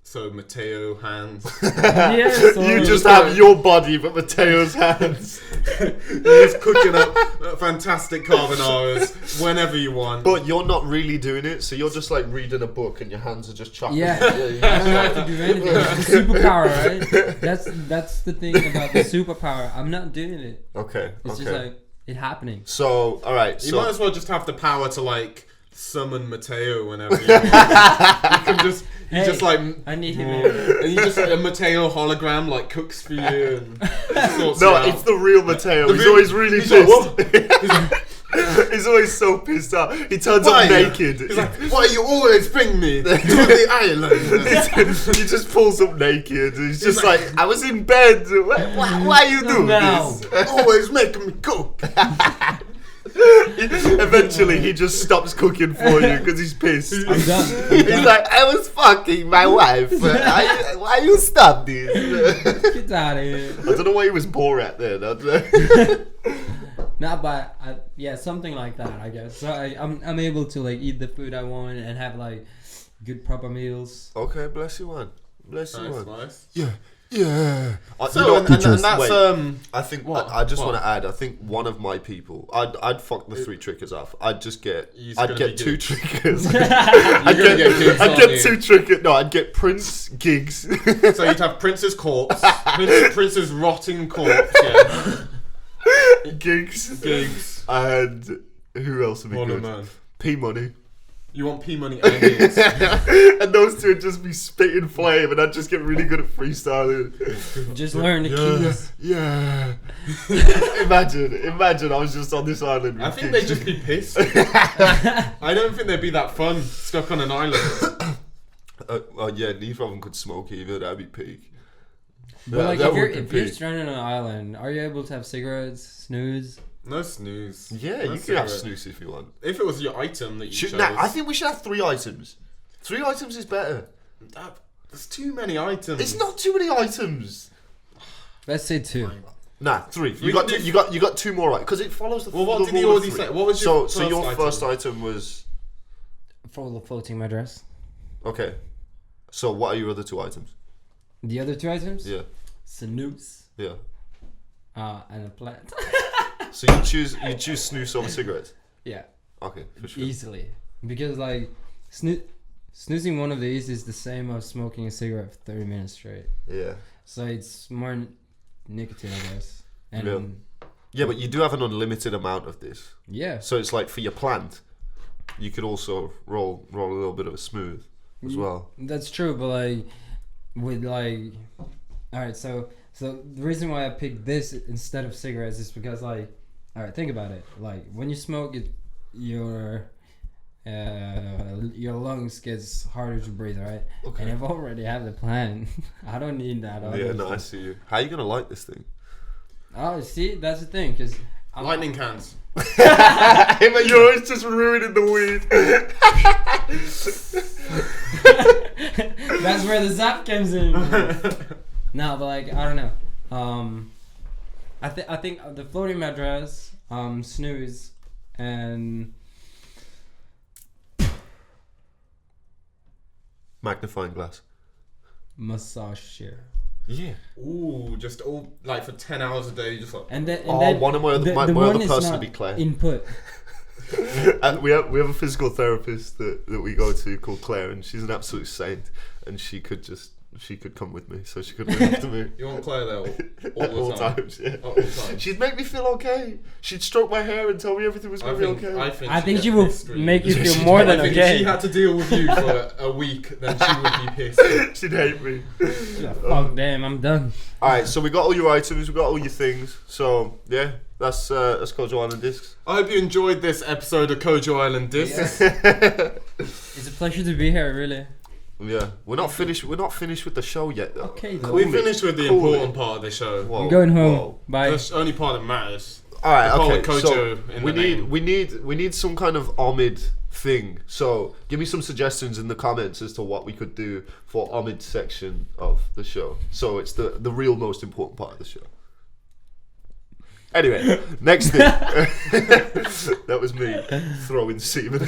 Speaker 2: so Mateo hands.
Speaker 4: Yes.
Speaker 3: you just have your body, but Mateo's hands.
Speaker 2: You're just cooking up fantastic carbonaras whenever you want.
Speaker 3: But you're not really doing it, so you're just like reading a book, and your hands are just chopping.
Speaker 4: Yeah.
Speaker 3: you
Speaker 4: I don't have to do anything. It's a superpower, right? That's the thing about the superpower. I'm not doing it.
Speaker 3: Okay.
Speaker 4: It's just like it happening.
Speaker 3: So, all right.
Speaker 2: You
Speaker 3: So
Speaker 2: might as well just have the power to like summon Mateo whenever you want. You can just
Speaker 4: Hey,
Speaker 2: just like
Speaker 4: I need him in.
Speaker 2: and you just like a Mateo hologram like cooks for you and sorts
Speaker 3: no,
Speaker 2: you out.
Speaker 3: it's the real Mateo. He's
Speaker 2: real-
Speaker 3: always really
Speaker 2: he's like,
Speaker 3: pissed.
Speaker 2: He's like,
Speaker 3: He's always so pissed off. He turns
Speaker 2: Why?
Speaker 3: up naked.
Speaker 2: he's like, why you always bring me to the island?
Speaker 3: He just pulls up naked. And he's just like, I was in bed. Why you do
Speaker 4: No.
Speaker 3: this?
Speaker 2: Always making me cook.
Speaker 3: Eventually, he just stops cooking for you because he's pissed.
Speaker 4: I'm done.
Speaker 3: He's like, I was fucking my wife. Why you stop this?
Speaker 4: Get out of here.
Speaker 3: I don't know why he was Borat there.
Speaker 4: Not by yeah, something like that, I guess. So I'm able to like eat the food I want and have like good proper meals.
Speaker 3: Okay, bless you, man. Bless you, man.
Speaker 2: Nice.
Speaker 3: Yeah.
Speaker 2: So,
Speaker 3: you know,
Speaker 2: and that's
Speaker 3: wait, I think
Speaker 2: what?
Speaker 3: I just
Speaker 2: What?
Speaker 3: want to add. I think one of my people, I'd fuck the 3 trickers off. I'd just get,
Speaker 2: He's
Speaker 3: I'd
Speaker 2: gonna
Speaker 3: get
Speaker 2: be
Speaker 3: 2
Speaker 2: gigs.
Speaker 3: trickers.
Speaker 2: You're gonna get gigs,
Speaker 3: I'd
Speaker 2: aren't
Speaker 3: get
Speaker 2: you?
Speaker 3: 2 trickers. No, I'd get Prince gigs.
Speaker 2: So you'd have Prince's corpse, Prince's rotting corpse, yeah.
Speaker 3: gigs, and who else would be
Speaker 2: What a
Speaker 3: good?
Speaker 2: man.
Speaker 3: P Money.
Speaker 2: You want P Money and gigs.
Speaker 3: And those 2 would just be spitting flame, and I'd just get really good at freestyling.
Speaker 4: Just learn the keys.
Speaker 3: Yeah. Imagine I was just on this island.
Speaker 2: I
Speaker 3: with
Speaker 2: think
Speaker 3: gigs.
Speaker 2: they'd just be pissed. I don't think they'd be that fun, stuck on an island.
Speaker 3: Yeah, neither of them could smoke either. That'd be peak.
Speaker 4: But like
Speaker 3: that
Speaker 4: if you're
Speaker 3: would be peak.
Speaker 4: stranded on an island, are you able to have cigarettes, snooze?
Speaker 2: No snooze.
Speaker 3: Yeah,
Speaker 2: No
Speaker 3: you can have
Speaker 2: cigarette.
Speaker 3: snooze if you want.
Speaker 2: If it was your item that you chose.
Speaker 3: I think we should have 3 items. 3 items is better.
Speaker 2: There's too many items.
Speaker 3: It's not too many items.
Speaker 4: Let's say 2.
Speaker 3: Nah, 3.
Speaker 2: We
Speaker 3: You got
Speaker 2: can do-
Speaker 3: you got 2 more right because it follows the.
Speaker 2: Well, what
Speaker 3: the
Speaker 2: did he
Speaker 3: rule of
Speaker 2: already
Speaker 3: 3.
Speaker 2: say? What was your
Speaker 3: so
Speaker 2: first
Speaker 3: your
Speaker 2: item?
Speaker 3: first item was
Speaker 4: For the floating mattress.
Speaker 3: okay. So what are your other 2 items?
Speaker 4: The other 2 items?
Speaker 3: Yeah,
Speaker 4: Snooze.
Speaker 3: yeah.
Speaker 4: And a plant.
Speaker 3: So you choose snooze over cigarettes.
Speaker 4: Yeah.
Speaker 3: Okay, for sure.
Speaker 4: Easily. Because like snoozing one of these is the same as smoking a cigarette for 30 minutes straight.
Speaker 3: Yeah.
Speaker 4: So it's more nicotine, I guess. And
Speaker 3: Yeah. Yeah, but you do have an unlimited amount of this.
Speaker 4: yeah.
Speaker 3: So it's like for your plant, you could also roll a little bit of a smooth as well.
Speaker 4: That's true, but like with like alright, so the reason why I picked this instead of cigarettes is because like alright, think about it. Like when you smoke your lungs gets harder to breathe, right?
Speaker 3: Okay.
Speaker 4: And I've already have the plan. I don't need that.
Speaker 3: Yeah, no, I see you. How are you gonna light this thing?
Speaker 4: Oh, see, that's the thing, because
Speaker 2: Lightning cans.
Speaker 3: Hey man, you're always just ruining the weed.
Speaker 4: that's where the zap comes in. No, but like I don't know. I think the floating mattress, snooze, and
Speaker 3: Magnifying glass.
Speaker 4: massage chair.
Speaker 3: Yeah.
Speaker 2: Ooh, just all like for 10 hours a day, just like.
Speaker 4: And then
Speaker 3: One of my other my
Speaker 4: one
Speaker 3: other
Speaker 4: is
Speaker 3: person
Speaker 4: not
Speaker 3: would be Claire.
Speaker 4: Input.
Speaker 3: And we have a physical therapist that we go to called Claire, and she's an absolute saint, and she could come with me, so she could look after me.
Speaker 2: You want Claire there all
Speaker 3: At
Speaker 2: the
Speaker 3: all
Speaker 2: time?
Speaker 3: times, yeah.
Speaker 2: All the time.
Speaker 3: She'd make me feel okay. She'd stroke my hair and tell me everything was gonna be okay.
Speaker 4: I think
Speaker 2: she'd
Speaker 4: she
Speaker 2: get
Speaker 4: will
Speaker 2: pissed, really.
Speaker 4: make you feel
Speaker 3: She'd
Speaker 4: more
Speaker 3: make
Speaker 4: than
Speaker 2: I think
Speaker 4: okay.
Speaker 2: if she had to deal with you for a week, then she would be pissed.
Speaker 3: She'd hate me.
Speaker 4: Fuck, damn, I'm done.
Speaker 3: All right, so we got all your items, we got all your things. So yeah, that's Kojo Island Discs.
Speaker 2: I hope you enjoyed this episode of Kojo Island Discs.
Speaker 4: It's a pleasure to be here, really.
Speaker 3: Yeah, we're not finished. We're not finished with the show yet, though.
Speaker 4: Okay, though.
Speaker 2: We finished with the
Speaker 3: Cool.
Speaker 2: important part of the show.
Speaker 3: Whoa,
Speaker 4: I'm going home.
Speaker 3: whoa.
Speaker 4: Bye.
Speaker 2: That's the only part that matters.
Speaker 3: All right,
Speaker 2: Call
Speaker 3: okay.
Speaker 2: it Kojo
Speaker 3: So
Speaker 2: in
Speaker 3: we
Speaker 2: the name.
Speaker 3: we need some kind of Omid thing. So give me some suggestions in the comments as to what we could do for Omid section of the show. So it's the real most important part of the show. Anyway, next thing. That was me throwing semen.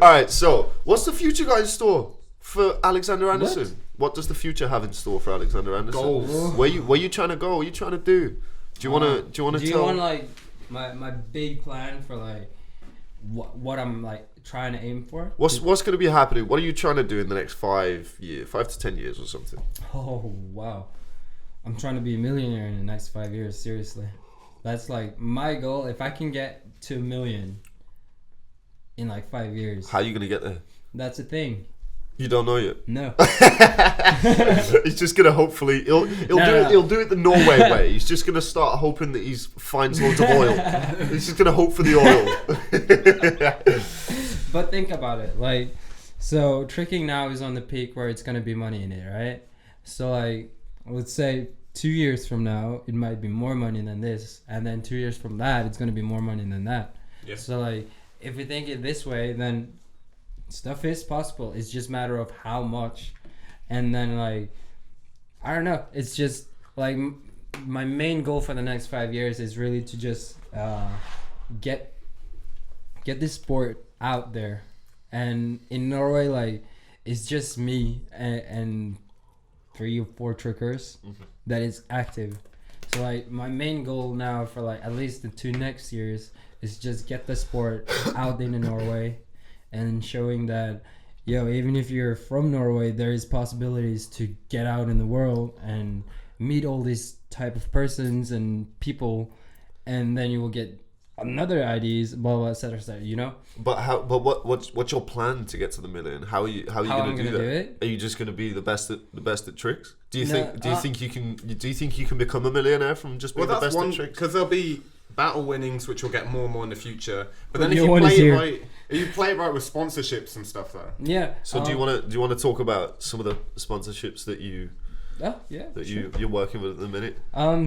Speaker 3: Alright, so what's the future got in store for Alexander Andersen? What does the future have in store for Alexander Andersen?
Speaker 2: Goals.
Speaker 3: Where you trying to go? What are you trying to do? Do you wanna
Speaker 4: Do you
Speaker 3: tell
Speaker 4: want like my big plan for like what I'm like trying to aim for?
Speaker 3: what's gonna be happening? What are you trying to do in the next 5 to 10 years or something?
Speaker 4: Oh wow, I'm trying to be a millionaire in the next 5 years. Seriously, that's like my goal. If I can get to $1 million in like 5 years,
Speaker 3: How are you gonna get there?
Speaker 4: that's a thing.
Speaker 3: You don't know yet.
Speaker 4: No.
Speaker 3: He's just gonna hopefully he'll do it the Norway way. He's just gonna start hoping that he finds loads of oil. He's just gonna hope for the oil.
Speaker 4: But think about it, like, so tricking now is on the peak where it's gonna be money in it, right? So like, let's say 2 years from now, it might be more money than this, and then 2 years from that, it's gonna be more money than that.
Speaker 2: Yes.
Speaker 4: So like, if we think it this way, then stuff is possible. It's just a matter of how much, and then like, I don't know. It's just like my main goal for the next 5 years is really to just get this sport out there. And in Norway, like, it's just me and 3 or 4 trickers that is active. So like my main goal now for like at least the 2 next years is just get the sport out in Norway and showing that, even if you're from Norway, there is possibilities to get out in the world and meet all these type of persons and people, and then you will get another ideas, blah blah, etc.
Speaker 3: But how? But what's your plan to get to the million? How are you going to do that? Are you just going to be the best at tricks? Do you think you can become a millionaire from just being the best at tricks?
Speaker 2: Because there'll be battle winnings which will get more and more in the future. But then if you play it right with sponsorships and stuff though.
Speaker 4: Yeah.
Speaker 3: So do you want to talk about some of the sponsorships that you're working with at the minute?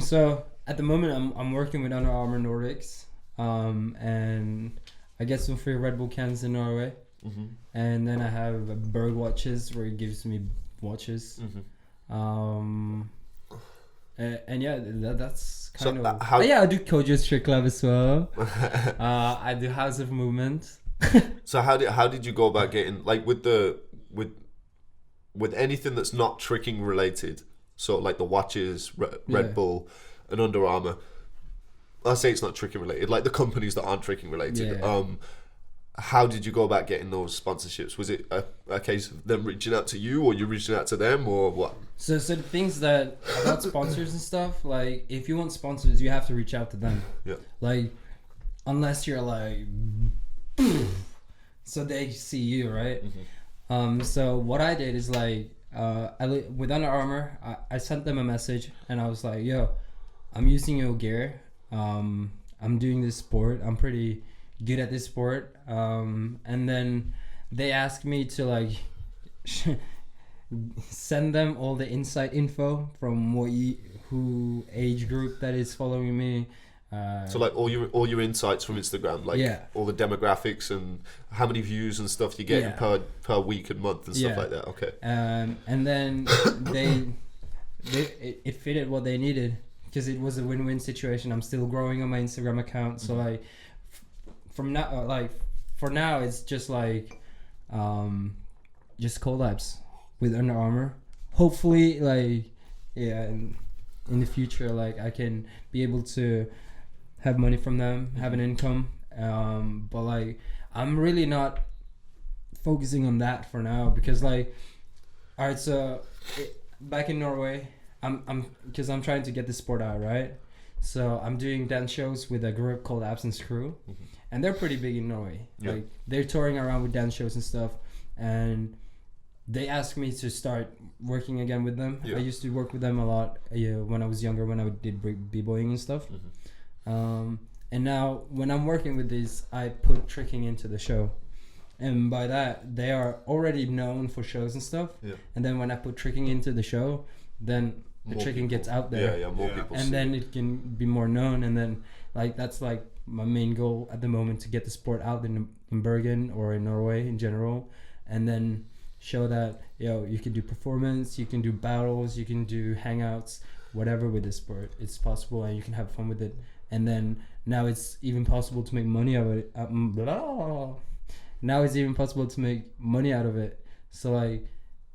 Speaker 4: So at the moment I'm working with Under Armour Nordics. And I get some free Red Bull cans in Norway, and then I have Berg watches where it gives me watches. And yeah, that's kind of I do Kojo's Trick Club as well. I do House of Movement.
Speaker 3: So how did you go about getting, like, with anything that's not tricking related, so like the watches, Red Bull and Under Armour? I'll say it's not tricking related, like the companies that aren't tricking related. How did you go about getting those sponsorships? Was it a case of them reaching out to you, or you reaching out to them, or what? So
Speaker 4: the things that about sponsors and stuff, like if you want sponsors, you have to reach out to them.
Speaker 3: Yeah.
Speaker 4: Like unless you're like, so they see you, right? So what I did is like, with Under Armour, I sent them a message and I was like, yo, I'm using your gear. I'm doing this sport. I'm pretty good at this sport. And then they asked me to like send them all the inside info from who age group that is following me.
Speaker 3: So like all your insights from Instagram, like all the demographics and how many views and stuff you get per week and month and stuff like that. Okay.
Speaker 4: And then it fitted what they needed. Because it was a win-win situation. I'm still growing on my Instagram account, so like for now it's just like just collabs with Under Armour. Hopefully, like in the future, like I can be able to have money from them, have an income. But like I'm really not focusing on that for now because like, all right, so back in Norway. I'm trying to get the sport out, right? So I'm doing dance shows with a group called Absence Crew, and they're pretty big in Norway. Yeah. Like they're touring around with dance shows and stuff, and they asked me to start working again with them. Yeah. I used to work with them a lot when I was younger, when I did b-boying and stuff. And now when I'm working with these, I put tricking into the show. And by that, they are already known for shows and stuff. Yeah. And then when I put tricking into the show, then the tricking gets out there, more people, and then it can be more known, and then like that's like my main goal at the moment, to get the sport out in Bergen or in Norway in general, and then show that you can do performance, you can do battles, you can do hangouts, whatever with this sport. It's possible, and you can have fun with it. And then now it's even possible to make money out of it. Now it's even possible to make money out of it. So like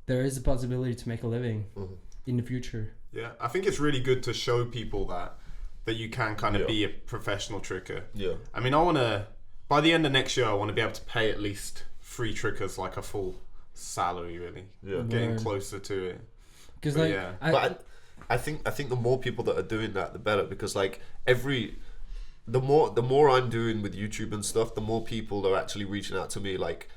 Speaker 4: there is a possibility to make a living in the future.
Speaker 2: Yeah, I think it's really good to show people that you can kind of be a professional tricker. Yeah. I mean, by the end of next year, I want to be able to pay at least 3 trickers like a full salary, really. Yeah. Getting closer to it.
Speaker 4: Because like,
Speaker 3: I think the more people that are doing that, the better. Because like the more I'm doing with YouTube and stuff, the more people are actually reaching out to me. Like,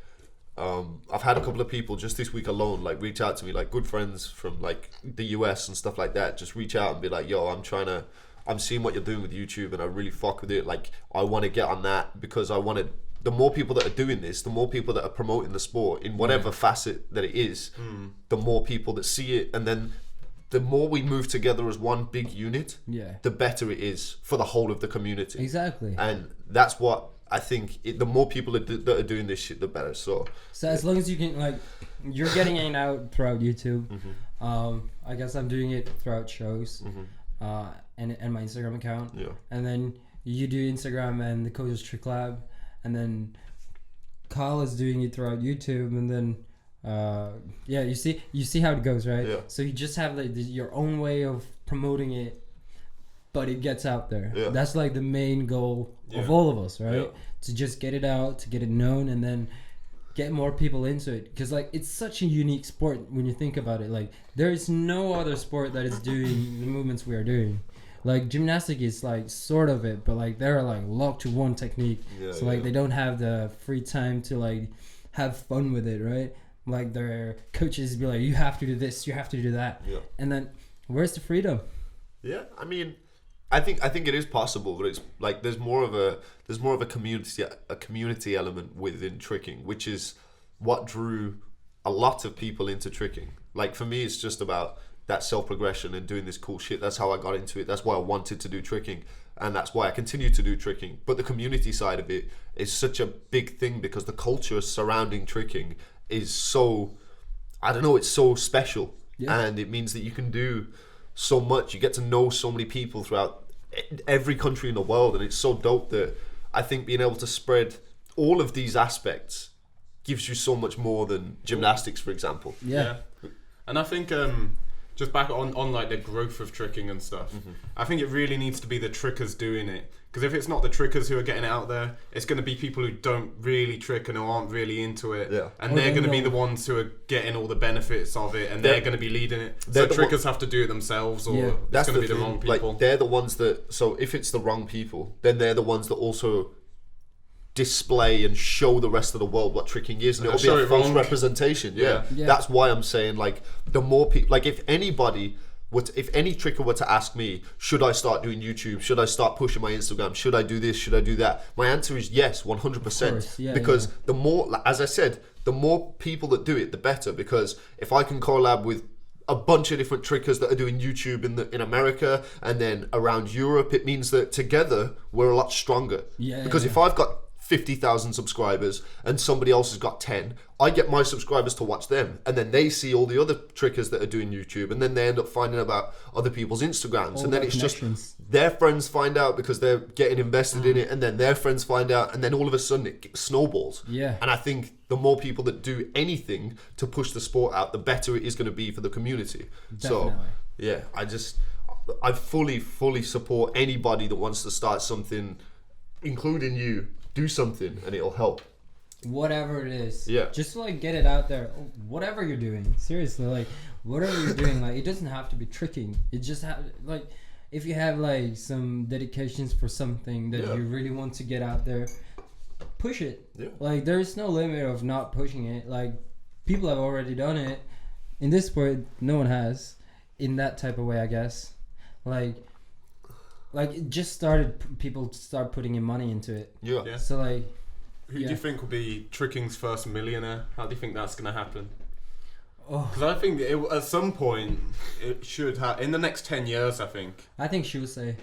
Speaker 3: I've had a couple of people just this week alone like reach out to me, like good friends from like the US and stuff like that, just reach out and be like, yo, I'm seeing what you're doing with YouTube and I really fuck with it, like I want to get on that, because the more people that are doing this, the more people that are promoting the sport in whatever facet that it is, the more people that see it, and then the more we move together as one big unit, the better it is for the whole of the community.
Speaker 4: Exactly.
Speaker 3: And that's what I think, the more people that are doing this shit, the better. So
Speaker 4: as long as you can, like, you're getting it out throughout YouTube. I guess I'm doing it throughout shows. and my Instagram account.
Speaker 3: Yeah.
Speaker 4: And then you do Instagram and the Kojo's Trick Lab, and then Kyle is doing it throughout YouTube, and then you see how it goes, right?
Speaker 3: Yeah.
Speaker 4: So you just have like your own way of promoting it, but it gets out there.
Speaker 3: Yeah.
Speaker 4: That's like the main goal of
Speaker 2: Yeah.
Speaker 4: all of us, right?
Speaker 3: Yeah.
Speaker 4: To just get it out, to get it known, and then get more people into it, because like it's such a unique sport when you think about it. Like there is no other sport that is doing the movements we are doing. Like gymnastic is like sort of it, but like they're like locked to one technique. So like they don't have the free time to like have fun with it, right? Like their coaches be like, you have to do this, you have to do that.
Speaker 3: Yeah.
Speaker 4: And then where's the freedom?
Speaker 3: Yeah, I mean, I think it is possible, but it's like there's more of a community element within tricking, which is what drew a lot of people into tricking. Like for me, it's just about that self-progression and doing this cool shit. That's how I got into it. That's why I wanted to do tricking, and that's why I continue to do tricking. But the community side of it is such a big thing, because the culture surrounding tricking is so, I don't know, it's so special.
Speaker 4: Yeah.
Speaker 3: And it means that you can do so much. You get to know so many people throughout every country in the world, and it's so dope that I think being able to spread all of these aspects gives you so much more than gymnastics, for example.
Speaker 4: Yeah.
Speaker 2: And I think just back on like the growth of tricking and stuff, I think it really needs to be the trickers doing it, because if it's not the trickers who are getting it out there, it's going to be people who don't really trick and who aren't really into it, and
Speaker 4: Or
Speaker 2: they're
Speaker 4: they
Speaker 2: going to be
Speaker 4: know.
Speaker 2: the ones who are getting all the benefits of it, and they're going to be leading it. So
Speaker 3: they're the
Speaker 2: trickers have to do it themselves, or
Speaker 4: Yeah.
Speaker 2: it's
Speaker 3: That's
Speaker 2: going to
Speaker 3: the
Speaker 2: be the
Speaker 3: thing.
Speaker 2: wrong people.
Speaker 3: Like they're the ones that. So if it's the wrong people, then they're the ones that also display and show the rest of the world what tricking is, and it'll
Speaker 2: Show
Speaker 3: be a
Speaker 2: it
Speaker 3: false
Speaker 2: wrong.
Speaker 3: representation. Yeah.
Speaker 4: Yeah.
Speaker 3: That's why I'm saying, like, the more people, like, if anybody would, if any tricker were to ask me, should I start doing YouTube? Should I start pushing my Instagram? Should I do this? Should I do that? My answer is yes, 100%.
Speaker 4: course. Yeah,
Speaker 3: because
Speaker 4: yeah.
Speaker 3: the more, like, as I said, the more people that do it, the better. Because if I can collab with a bunch of different trickers that are doing YouTube in America and then around Europe, it means that together we're a lot stronger.
Speaker 4: Yeah,
Speaker 3: Because
Speaker 4: yeah.
Speaker 3: if I've got 50,000 subscribers and somebody else has got 10, I get my subscribers to watch them, and then they see all the other trickers that are doing YouTube, and then they end up finding about other people's Instagrams,
Speaker 4: All
Speaker 3: and then
Speaker 4: the
Speaker 3: it's just
Speaker 4: connections.
Speaker 3: their friends find out because they're getting invested in it, and then their friends find out, and then all of a sudden it snowballs.
Speaker 4: Yeah.
Speaker 3: And I think the more people that do anything to push the sport out, the better it is going to be for the community. So
Speaker 4: Definitely.
Speaker 3: yeah, I fully support anybody that wants to start something, including you. Do something and it'll help.
Speaker 4: Whatever it is,
Speaker 3: Yeah.
Speaker 4: just like get it out there. Whatever you're doing, seriously, like whatever you're doing, like it doesn't have to be tricking. It just have like if you have like some dedications for something that
Speaker 3: Yeah.
Speaker 4: you really want to get out there, push it.
Speaker 3: Yeah.
Speaker 4: Like there's no limit of not pushing it. Like people have already done it. In this sport, no one has in that type of way, I guess. Like it just started. People start putting in money into it.
Speaker 3: Yeah.
Speaker 2: Yeah.
Speaker 4: So like.
Speaker 2: Who do you think will be tricking's first millionaire? How do you think that's going to happen?
Speaker 4: Oh.
Speaker 2: Because I think at some point it should have, in the next 10 years, I think.
Speaker 4: I think she would say.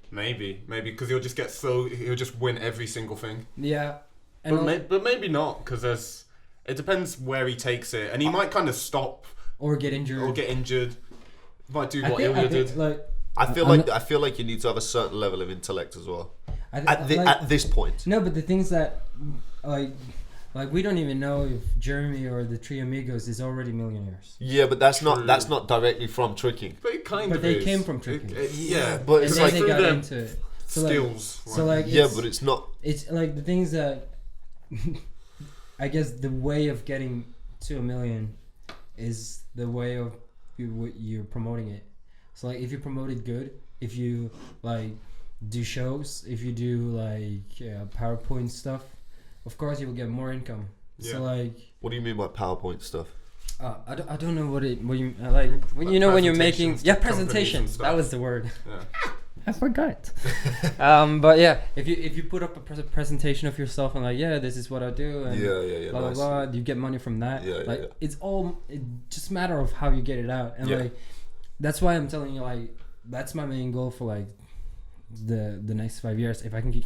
Speaker 2: Maybe, because he'll just win every single thing.
Speaker 4: Yeah. And
Speaker 2: But maybe not, because it depends where he takes it, and he might kind of stop
Speaker 4: or get injured.
Speaker 2: Might do
Speaker 4: I
Speaker 2: what
Speaker 4: think,
Speaker 2: Ilya did.
Speaker 4: like
Speaker 3: I feel like you need to have a certain level of intellect as well. At this point.
Speaker 4: No, but the things that like we don't even know if Jeremy or the Three Amigos is already millionaires.
Speaker 3: Yeah, but that's
Speaker 2: True.
Speaker 3: not directly from tricking.
Speaker 2: But it kind
Speaker 4: But
Speaker 2: of
Speaker 4: they
Speaker 2: is.
Speaker 4: came from tricking.
Speaker 3: Yeah, but
Speaker 4: And
Speaker 3: it's
Speaker 4: then
Speaker 3: like
Speaker 4: they
Speaker 2: through
Speaker 4: got
Speaker 2: their
Speaker 4: into it. So
Speaker 2: skills.
Speaker 4: Like, so like
Speaker 3: yeah, but it's not.
Speaker 4: It's like the things that I guess the way of getting to $1 million is the way of you're promoting it. So like if you promote it good, if you like do shows, if you do like PowerPoint stuff, of course you will get more income.
Speaker 2: Yeah.
Speaker 4: So like
Speaker 3: What do you mean by PowerPoint stuff?
Speaker 4: I don't know what you like when you know when you're making
Speaker 2: presentations to companies
Speaker 4: presentation.
Speaker 2: and stuff.
Speaker 4: That was the word.
Speaker 2: Yeah.
Speaker 4: I forgot. But yeah, if you put up a presentation of yourself and like this is what I do and
Speaker 3: Yeah.
Speaker 4: blah blah
Speaker 3: Nice.
Speaker 4: blah, you get money from that.
Speaker 3: Yeah,
Speaker 4: like
Speaker 3: yeah.
Speaker 4: it's all just matter of how you get it out, and
Speaker 3: Yeah.
Speaker 4: like that's why I'm telling you, like that's my main goal for like the next 5 years. If I can get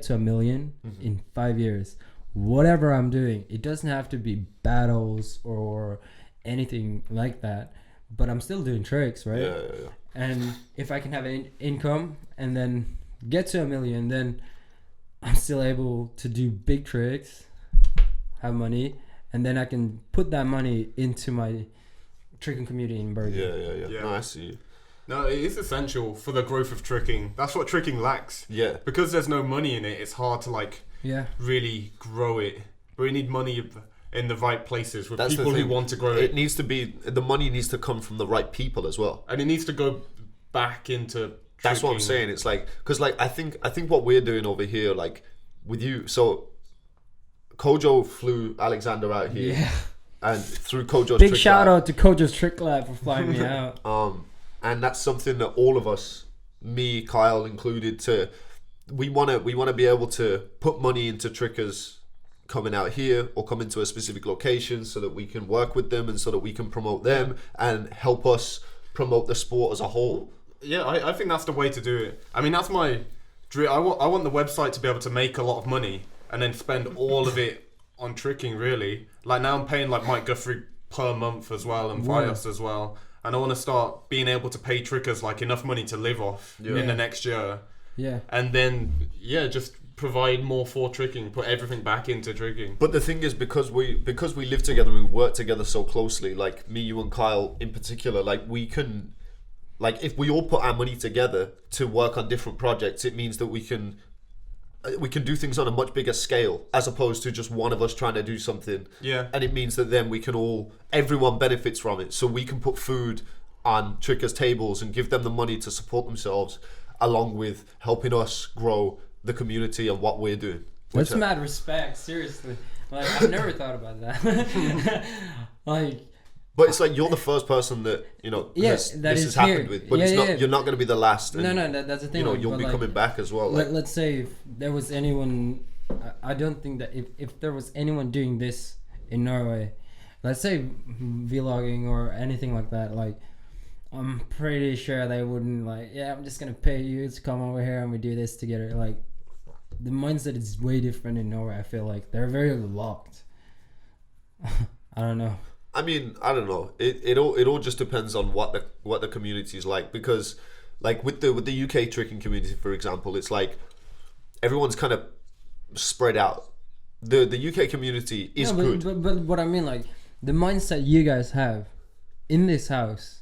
Speaker 4: to $1 million in 5 years, whatever I'm doing, it doesn't have to be battles or anything like that. but I'm still doing tricks, right?
Speaker 3: Yeah.
Speaker 4: And if I can have an income and then get to $1 million, then I'm still able to do big tricks, have money, and then I can put that money into my tricking community in Bergen.
Speaker 3: Yeah. No, I see you.
Speaker 2: No, it is essential for the growth of tricking. That's what tricking lacks.
Speaker 3: Yeah.
Speaker 2: Because there's no money in it, it's hard to
Speaker 4: Yeah.
Speaker 2: really grow it. But we need money in the right places with
Speaker 3: That's the
Speaker 2: people who
Speaker 3: thing.
Speaker 2: want to grow
Speaker 3: It
Speaker 2: it.
Speaker 3: needs to be, the money needs to come from the right people as well.
Speaker 2: And it needs to go back into tricking.
Speaker 3: That's what I'm saying. It's like, because like I think what we're doing over here, like with you, so Kojo flew Alexander out here,
Speaker 4: Yeah.
Speaker 3: and through Kojo's
Speaker 4: Big
Speaker 3: trick
Speaker 4: shout
Speaker 3: lab,
Speaker 4: out to Kojo's Trick Lab for flying me out.
Speaker 3: and that's something that all of us, me, Kyle included, we want to be able to put money into trickers coming out here or coming to a specific location so that we can work with them and so that we can promote them and help us promote the sport as a whole.
Speaker 2: Yeah, I think that's the way to do it. I mean, that's my dream. I want the website to be able to make a lot of money and then spend all of it on tricking, really. Like now I'm paying like Mike Guthrie per month as well and Vios as well. And I want to start being able to pay trickers like enough money to live off in the next year.
Speaker 4: Yeah.
Speaker 2: And then, just provide more for tricking, put everything back into tricking.
Speaker 3: But the thing is, because we live together, we work together so closely, like me, you and Kyle in particular, like we can, like if we all put our money together to work on different projects, it means that we can do things on a much bigger scale as opposed to just one of us trying to do something.
Speaker 2: Yeah.
Speaker 3: And it means that then we can everyone benefits from it. So we can put food on trickers' tables and give them the money to support themselves, along with helping us grow the community and what we're doing.
Speaker 4: That's mad respect, seriously. Like, I've never thought about that.
Speaker 3: But it's like you're the first person that this has happened with, but you're not going to be the last. And,
Speaker 4: no, that's the thing.
Speaker 3: You'll be coming back as well.
Speaker 4: Let's say if there was anyone, I don't think that if there was anyone doing this in Norway, let's say vlogging or anything like that, like I'm pretty sure they wouldn't I'm just gonna pay you to come over here and we do this together. Like the mindset is way different in Norway. I feel like they're very locked. I don't know.
Speaker 3: I mean, I don't know. It all just depends on what the community is like, because like with the UK tricking community, for example, it's like everyone's kind of spread out. The UK community is good.
Speaker 4: But what I mean, like the mindset you guys have in this house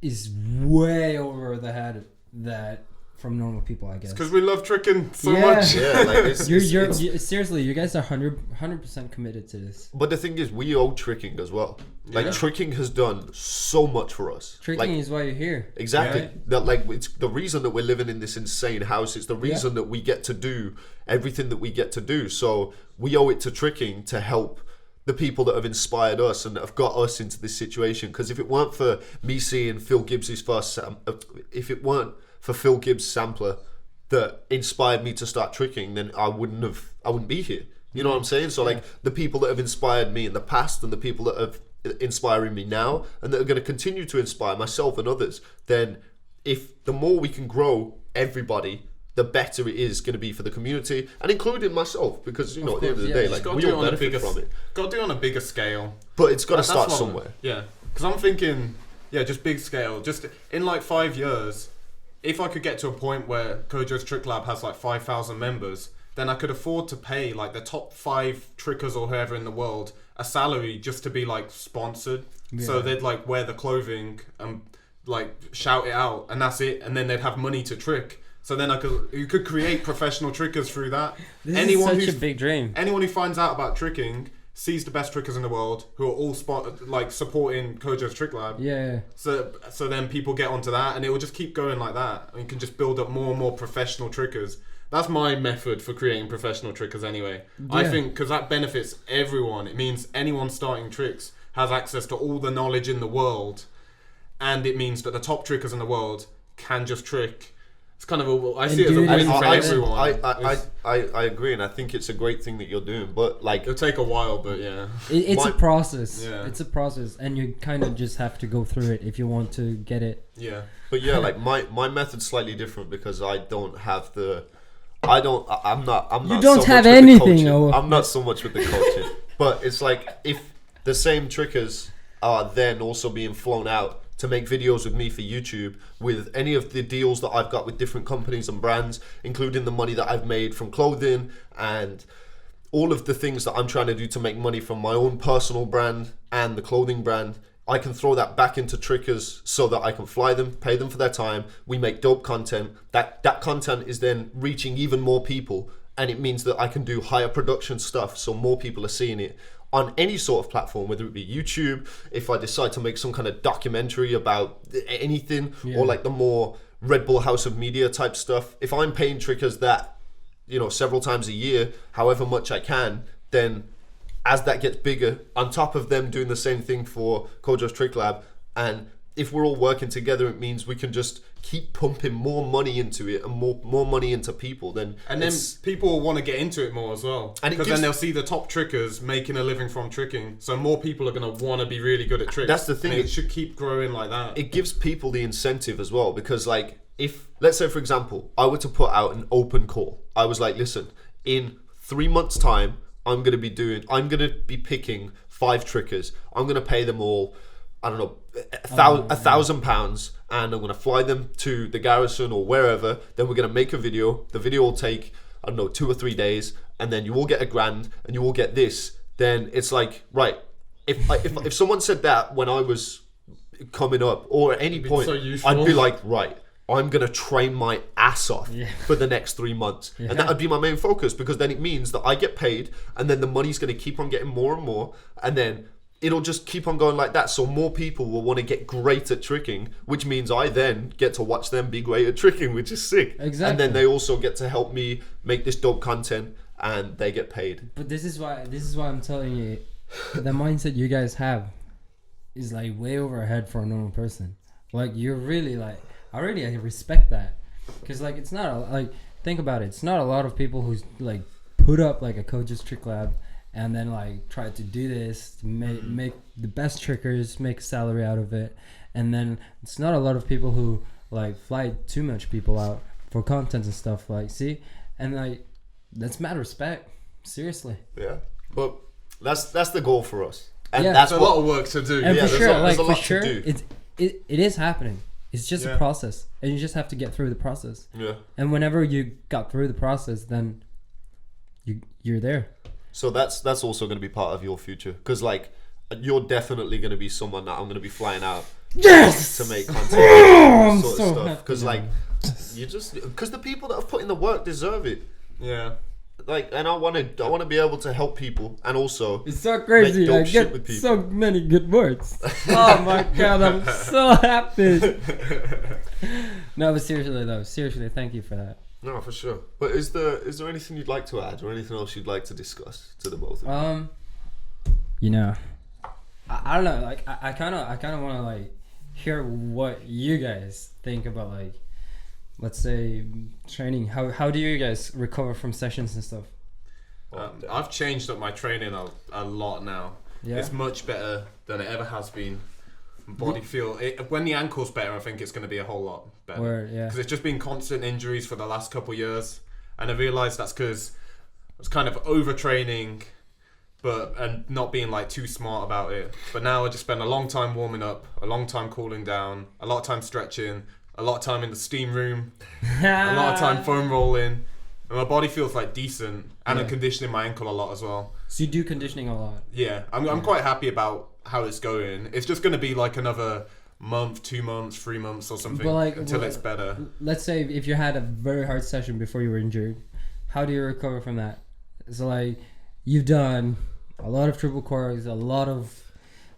Speaker 4: is way over the head that from normal people, I guess.
Speaker 2: Because we love tricking so much.
Speaker 3: Yeah, like
Speaker 4: you're seriously, you guys are 100% committed to this.
Speaker 3: But the thing is, we owe tricking as well. Like tricking has done so much for us.
Speaker 4: Tricking is why you're here.
Speaker 3: Exactly.
Speaker 4: Right?
Speaker 3: That it's the reason that we're living in this insane house. It's the reason that we get to do everything that we get to do. So we owe it to tricking to help the people that have inspired us and that have got us into this situation. Because if it weren't for me seeing Phil Gibbs's if it weren't for Phil Gibbs' sampler that inspired me to start tricking, then I wouldn't be here. You know what I'm saying? So like the people that have inspired me in the past and the people that have inspiring me now and that are going to continue to inspire myself and others, then if the more we can grow everybody, the better it is going to be for the community and including myself, because at the end of the day, like we all benefit from it.
Speaker 2: Got to do it on a bigger scale.
Speaker 3: But it's got to start somewhere.
Speaker 2: Yeah, because I'm thinking, just big scale. Just in like 5 years, if I could get to a point where Kojo's Trick Lab has like 5,000 members, then I could afford to pay like the top 5 trickers or whoever in the world a salary just to be like sponsored. So they'd like wear the clothing and like shout it out, and that's it. And then they'd have money to trick. So then you could create professional trickers through that.
Speaker 4: This is such a big dream.
Speaker 2: Anyone who finds out about tricking sees the best trickers in the world who are all supporting Kojo's Trick Lab.
Speaker 4: Yeah.
Speaker 2: So then people get onto that, and it will just keep going like that. And you can just build up more and more professional trickers. That's my method for creating professional trickers anyway. Yeah. I think because that benefits everyone. It means anyone starting tricks has access to all the knowledge in the world, and it means that the top trickers in the world can just trick. It's kind of I see it as a win for everyone.
Speaker 3: I agree, and I think it's a great thing that you're doing, but like
Speaker 2: it'll take a while, but
Speaker 4: it's a process. It's a process, and you kind of just have to go through it if you want to get it.
Speaker 2: Yeah.
Speaker 3: But like my method's slightly different because I don't have the. I'm not.
Speaker 4: You don't have anything.
Speaker 3: I'm not so much with the coaching, but it's like if the same trickers are then also being flown out to make videos with me for YouTube, with any of the deals that I've got with different companies and brands, including the money that I've made from clothing and all of the things that I'm trying to do to make money from my own personal brand and the clothing brand. I can throw that back into Trickers so that I can fly them, pay them for their time. We make dope content. That content is then reaching even more people, and it means that I can do higher production stuff so more people are seeing it on any sort of platform, whether it be YouTube, if I decide to make some kind of documentary about anything, or like the more Red Bull House of Media type stuff. If I'm paying Trickers that, you know, several times a year, however much I can, then as that gets bigger, on top of them doing the same thing for Kojo's Trick Lab, and if we're all working together, it means we can just keep pumping more money into it and more money into people. Then
Speaker 2: people will want to get into it more as well, because then they'll see the top trickers making a living from tricking. So more people are going to want to be really good at tricks.
Speaker 3: That's the thing.
Speaker 2: And it should keep growing like that.
Speaker 3: It gives people the incentive as well, because like if, let's say for example, I were to put out an open call, I was like, listen, in 3 months time, I'm going to be picking 5 trickers. I'm going to pay them all, I don't know, £1,000, and I'm going to fly them to the garrison or wherever. Then we're going to make a video. The video will take, I don't know, 2 or 3 days, and then you will get $1,000 and you will get this. Then it's like, right, if someone said that when I was coming up or at any point, I'd be like, right, I'm going to train my ass off for the next 3 months. And that would be my main focus, because then it means that I get paid, and then the money's going to keep on getting more and more, and then it'll just keep on going like that. So more people will want to get great at tricking, which means I then get to watch them be great at tricking, which is sick.
Speaker 4: Exactly.
Speaker 3: And then they also get to help me make this dope content, and they get paid.
Speaker 4: But this is why I'm telling you, the mindset you guys have is like way overhead for a normal person. Like, you're really like, I respect that, because like it's not like, think about it, it's not a lot of people who's like put up like a Kojo's Trick Lab and then like try to do this to make the best trickers, make a salary out of it, and then it's not a lot of people who like fly too much people out for content and stuff, like, see, and like that's mad respect, seriously.
Speaker 3: Yeah, but that's the goal for us, and
Speaker 2: that's a lot of work to do.
Speaker 4: And for sure,
Speaker 3: there's a lot to do.
Speaker 4: it is happening. It's just a process, and you just have to get through the process.
Speaker 3: Yeah.
Speaker 4: And whenever you got through the process, then you're there.
Speaker 3: So that's also going to be part of your future, because like you're definitely going to be someone that I'm going to be flying out to make content sort of stuff, because like because the people that have put in the work deserve it.
Speaker 2: Yeah.
Speaker 3: Like, and I want to be able to help people, and also
Speaker 4: it's so crazy. I get so many good words. Oh my god, I'm so happy. No, but seriously, thank you for that.
Speaker 3: No, for sure. But is there anything you'd like to add, or anything else you'd like to discuss to the both of you?
Speaker 4: You know, I don't know. Like, I kind of want to like hear what you guys think about, like, let's say training. How do you guys recover from sessions and stuff?
Speaker 2: I've changed up my training a lot now. Yeah. It's much better than it ever has been. Body feel when the ankle's better, I think it's going to be a whole lot better. Because it's just been constant injuries for the last couple of years, and I realised that's because I was kind of overtraining, and not being like too smart about it. But now I just spend a long time warming up, a long time cooling down, a lot of time stretching, a lot of time in the steam room, a lot of time foam rolling, and my body feels like decent, and I'm conditioning my ankle a lot as well.
Speaker 4: So you do conditioning a lot?
Speaker 2: Yeah, I'm quite happy about how it's going. It's just going to be like another month, 2 months, 3 months or something, until it's better.
Speaker 4: Let's say if you had a very hard session before you were injured, how do you recover from that? So like, you've done a lot of triple corks, a lot of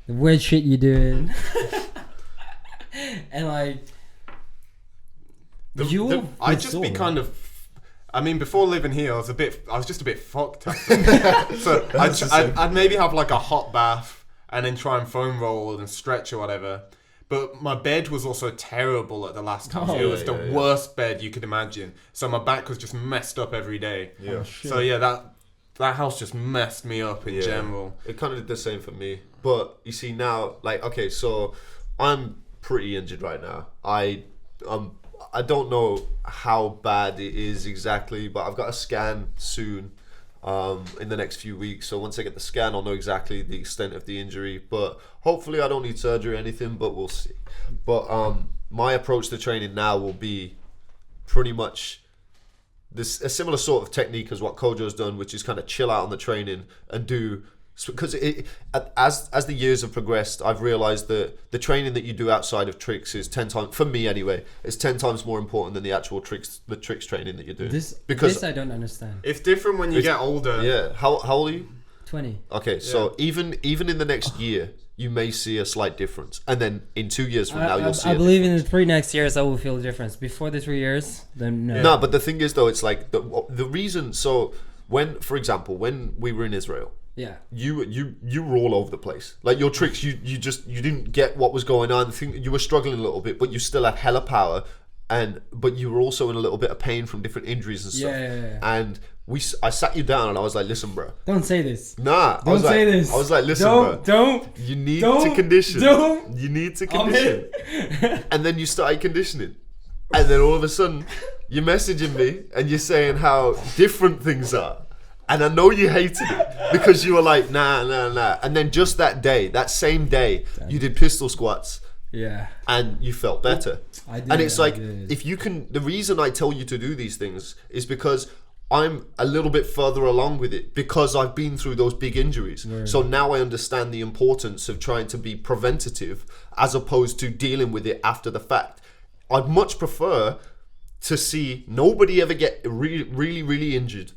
Speaker 4: the weird shit you doing, and like,
Speaker 2: I just be kind of. I mean, before living here, I was just a bit fucked. So I'd maybe have like a hot bath and then try and foam roll and stretch or whatever. But my bed was also terrible at the last time. It was the worst bed you could imagine. So my back was just messed up every day.
Speaker 3: Yeah.
Speaker 2: So yeah, that house just messed me up in general.
Speaker 3: It kind of did the same for me. But you see now, like, okay, so I'm pretty injured right now. I don't know how bad it is exactly, but I've got a scan soon. in the next few weeks. So once I get the scan, I'll know exactly the extent of the injury. But hopefully I don't need surgery or anything, but we'll see. But my approach to training now will be pretty much a similar sort of technique as what Kojo's done, which is kind of chill out on the training and do. Because as the years have progressed, I've realised that the training that you do outside of tricks is 10 times, for me anyway, is 10 times more important than the actual tricks training that you do.
Speaker 4: This I don't understand.
Speaker 2: It's different when you get older.
Speaker 3: Yeah. How old are you?
Speaker 4: 20.
Speaker 3: Okay, so even in the next year, you may see a slight difference, and then in 2 years from now, you'll see.
Speaker 4: I believe in the 3 next years, I will feel a difference. Before the 3 years, then no.
Speaker 3: No, but the thing is, though, it's like the reason. So for example, when we were in Israel.
Speaker 4: Yeah.
Speaker 3: You were all over the place. Like your tricks, you didn't get what was going on. You were struggling a little bit, but you still had hella power, but you were also in a little bit of pain from different injuries and stuff.
Speaker 4: Yeah.
Speaker 3: And I sat you down and I was like, listen, bro.
Speaker 4: Don't say this.
Speaker 3: Nah.
Speaker 4: Don't say this.
Speaker 3: I was like, listen, bro.
Speaker 4: Don't.
Speaker 3: You need to condition.
Speaker 4: Don't.
Speaker 3: You need to condition. And then you started conditioning, and then all of a sudden, you're messaging me and you're saying how different things are. And I know you hated it because you were like, nah. And then just that same day, you did pistol squats.
Speaker 4: Yeah.
Speaker 3: And you felt better.
Speaker 4: I did.
Speaker 3: And it's like, if you can, the reason I tell you to do these things is because I'm a little bit further along with it because I've been through those big injuries. Right. So now I understand the importance of trying to be preventative as opposed to dealing with it after the fact. I'd much prefer to see nobody ever get really, really injured